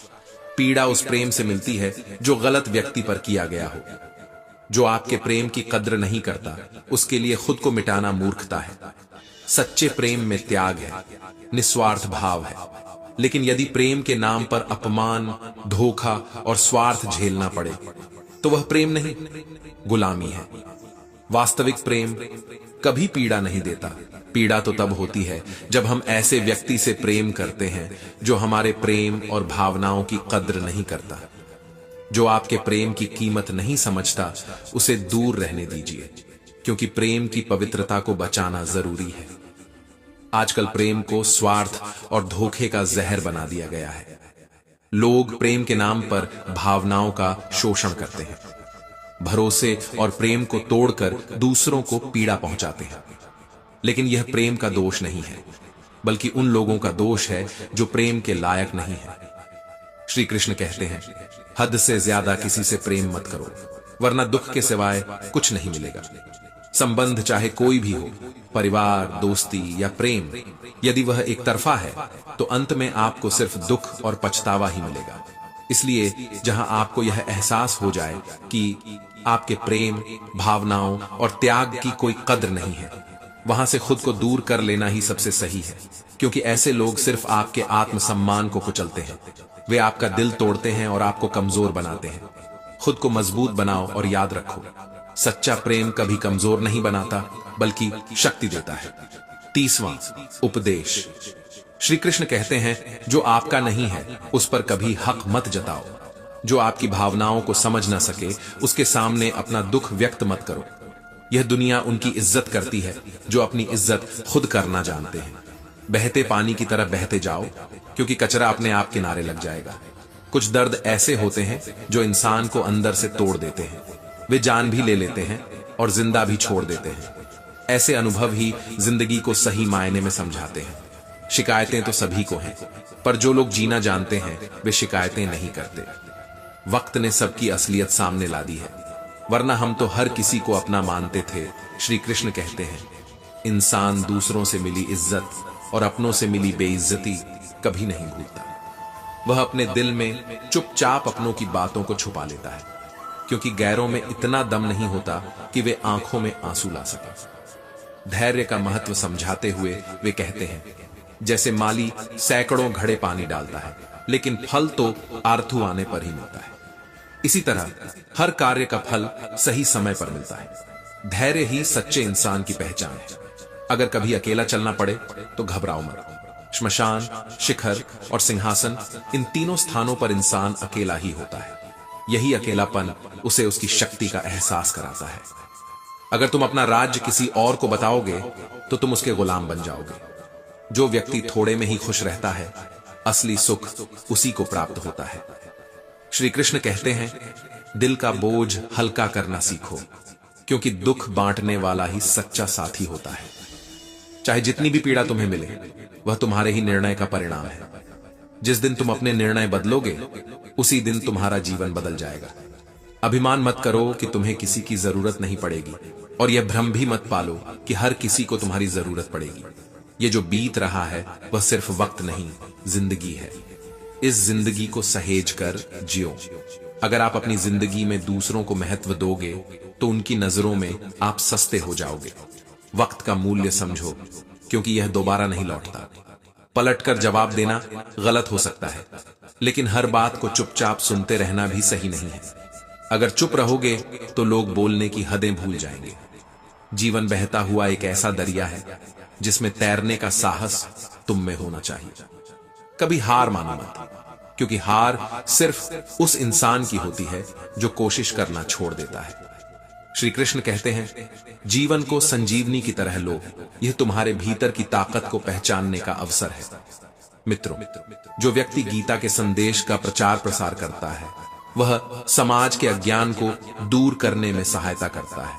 पीड़ा उस प्रेम से मिलती है जो गलत व्यक्ति पर किया गया हो। जो आपके प्रेम की कद्र नहीं करता, उसके लिए खुद को मिटाना मूर्खता है। सच्चे प्रेम में त्याग है, निस्वार्थ भाव है। लेकिन यदि प्रेम के नाम पर अपमान, धोखा और स्वार्थ झेलना पड़े तो वह प्रेम नहीं, गुलामी है। वास्तविक प्रेम कभी पीड़ा नहीं देता। पीड़ा तो तब होती है जब हम ऐसे व्यक्ति से प्रेम करते हैं जो हमारे प्रेम और भावनाओं की कद्र नहीं करता। जो आपके प्रेम की कीमत नहीं समझता, उसे दूर रहने दीजिए, क्योंकि प्रेम की पवित्रता को बचाना जरूरी है। आजकल प्रेम को स्वार्थ और धोखे का जहर बना दिया गया है। लोग प्रेम के नाम पर भावनाओं का शोषण करते हैं, भरोसे और प्रेम को तोड़कर दूसरों को पीड़ा पहुंचाते हैं। लेकिन यह प्रेम का दोष नहीं है, बल्कि उन लोगों का दोष है जो प्रेम के लायक नहीं है। श्री कृष्ण कहते हैं, हद से ज्यादा किसी से प्रेम मत करो, वरना दुख के सिवाय कुछ नहीं मिलेगा। संबंध चाहे कोई भी हो, परिवार, दोस्ती या प्रेम, यदि वह एक तरफा है तो अंत में आपको सिर्फ दुख और पछतावा ही मिलेगा। इसलिए जहां आपको यह एहसास हो जाए कि आपके प्रेम, भावनाओं और त्याग की कोई कद्र नहीं है, वहां से खुद को दूर कर लेना ही सबसे सही है। क्योंकि ऐसे लोग सिर्फ आपके आत्मसम्मान को कुचलते हैं। वे आपका दिल तोड़ते हैं और आपको कमजोर बनाते हैं। खुद को मजबूत बनाओ और याद रखो, सच्चा प्रेम कभी कमजोर नहीं बनाता, बल्कि शक्ति देता है। 30वां उपदेश। श्री कृष्ण कहते हैं, जो आपका नहीं है उस पर कभी हक मत जताओ। जो आपकी भावनाओं को समझ न सके, उसके सामने अपना दुख व्यक्त मत करो। यह दुनिया उनकी इज्जत करती है जो अपनी इज्जत खुद करना जानते हैं। बहते पानी की तरह बहते जाओ, क्योंकि कचरा अपने आप किनारे लग जाएगा। कुछ दर्द ऐसे होते हैं जो इंसान को अंदर से तोड़ देते हैं। वे जान भी ले लेते हैं और जिंदा भी छोड़ देते हैं। ऐसे अनुभव ही जिंदगी को सही मायने में समझाते हैं। शिकायतें तो सभी को हैं, पर जो लोग जीना जानते हैं वे शिकायतें नहीं करते। वक्त ने सबकी असलियत सामने ला दी है, वरना हम तो हर किसी को अपना मानते थे। श्री कृष्ण कहते हैं, इंसान दूसरों से मिली इज्जत और अपनों से मिली बेइज्जती कभी नहीं भूलता। वह अपने दिल में चुपचाप अपनों की बातों को छुपा लेता है, क्योंकि गैरों में इतना दम नहीं होता कि वे आंखों में आंसू ला सके। धैर्य का महत्व समझाते हुए वे कहते हैं, जैसे माली सैकड़ों घड़े पानी डालता है, लेकिन फल तो आरथू आने पर ही मिलता है। इसी तरह हर कार्य का फल सही समय पर मिलता है। धैर्य ही सच्चे इंसान की पहचान है। अगर कभी अकेला चलना पड़े तो घबराओ मत। श्मशान, शिखर और सिंहासन, इन तीनों स्थानों पर इंसान अकेला ही होता है। यही अकेलापन उसे उसकी शक्ति का एहसास कराता है। अगर तुम अपना राज्य किसी और को बताओगे तो तुम उसके गुलाम बन जाओगे। जो व्यक्ति थोड़े में ही खुश रहता है, असली सुख उसी को प्राप्त होता है। श्री कृष्ण कहते हैं, दिल का बोझ हल्का करना सीखो, क्योंकि दुख बांटने वाला ही सच्चा साथी होता है। चाहे जितनी भी पीड़ा तुम्हें मिले, वह तुम्हारे ही निर्णय का परिणाम है। जिस दिन तुम अपने निर्णय बदलोगे, उसी दिन तुम्हारा जीवन बदल जाएगा। अभिमान मत करो कि तुम्हें किसी की जरूरत नहीं पड़ेगी, और यह भ्रम भी मत पालो कि हर किसी को तुम्हारी जरूरत पड़ेगी। ये जो बीत रहा है वह सिर्फ वक्त नहीं, जिंदगी है। इस जिंदगी को सहेज कर जियो। अगर आप अपनी जिंदगी में दूसरों को महत्व दोगे तो उनकी नजरों में आप सस्ते हो जाओगे। वक्त का मूल्य समझो, क्योंकि यह दोबारा नहीं लौटता। पलटकर जवाब देना गलत हो सकता है, लेकिन हर बात को चुपचाप सुनते रहना भी सही नहीं है। अगर चुप रहोगे तो लोग बोलने की हदें भूल जाएंगे। जीवन बहता हुआ एक ऐसा दरिया है जिसमें तैरने का साहस तुम में होना चाहिए। कभी हार मानो मत, क्योंकि हार सिर्फ उस इंसान की होती है जो कोशिश करना छोड़ देता है। श्री कृष्ण कहते हैं, जीवन को संजीवनी की तरह लो, यह तुम्हारे भीतर की ताकत को पहचानने का अवसर है। मित्रों, जो व्यक्ति गीता के संदेश का प्रचार प्रसार करता है, वह समाज के अज्ञान को दूर करने में सहायता करता है।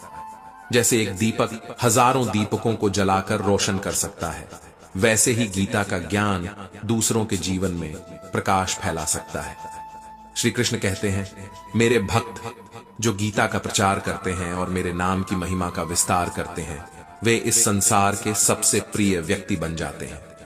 जैसे एक दीपक हजारों दीपकों को जलाकर रोशन कर सकता है, वैसे ही गीता का ज्ञान दूसरों के जीवन में प्रकाश फैला सकता है। श्री कृष्ण कहते हैं, मेरे भक्त जो गीता का प्रचार करते हैं और मेरे नाम की महिमा का विस्तार करते हैं, वे इस संसार के सबसे प्रिय व्यक्ति बन जाते हैं।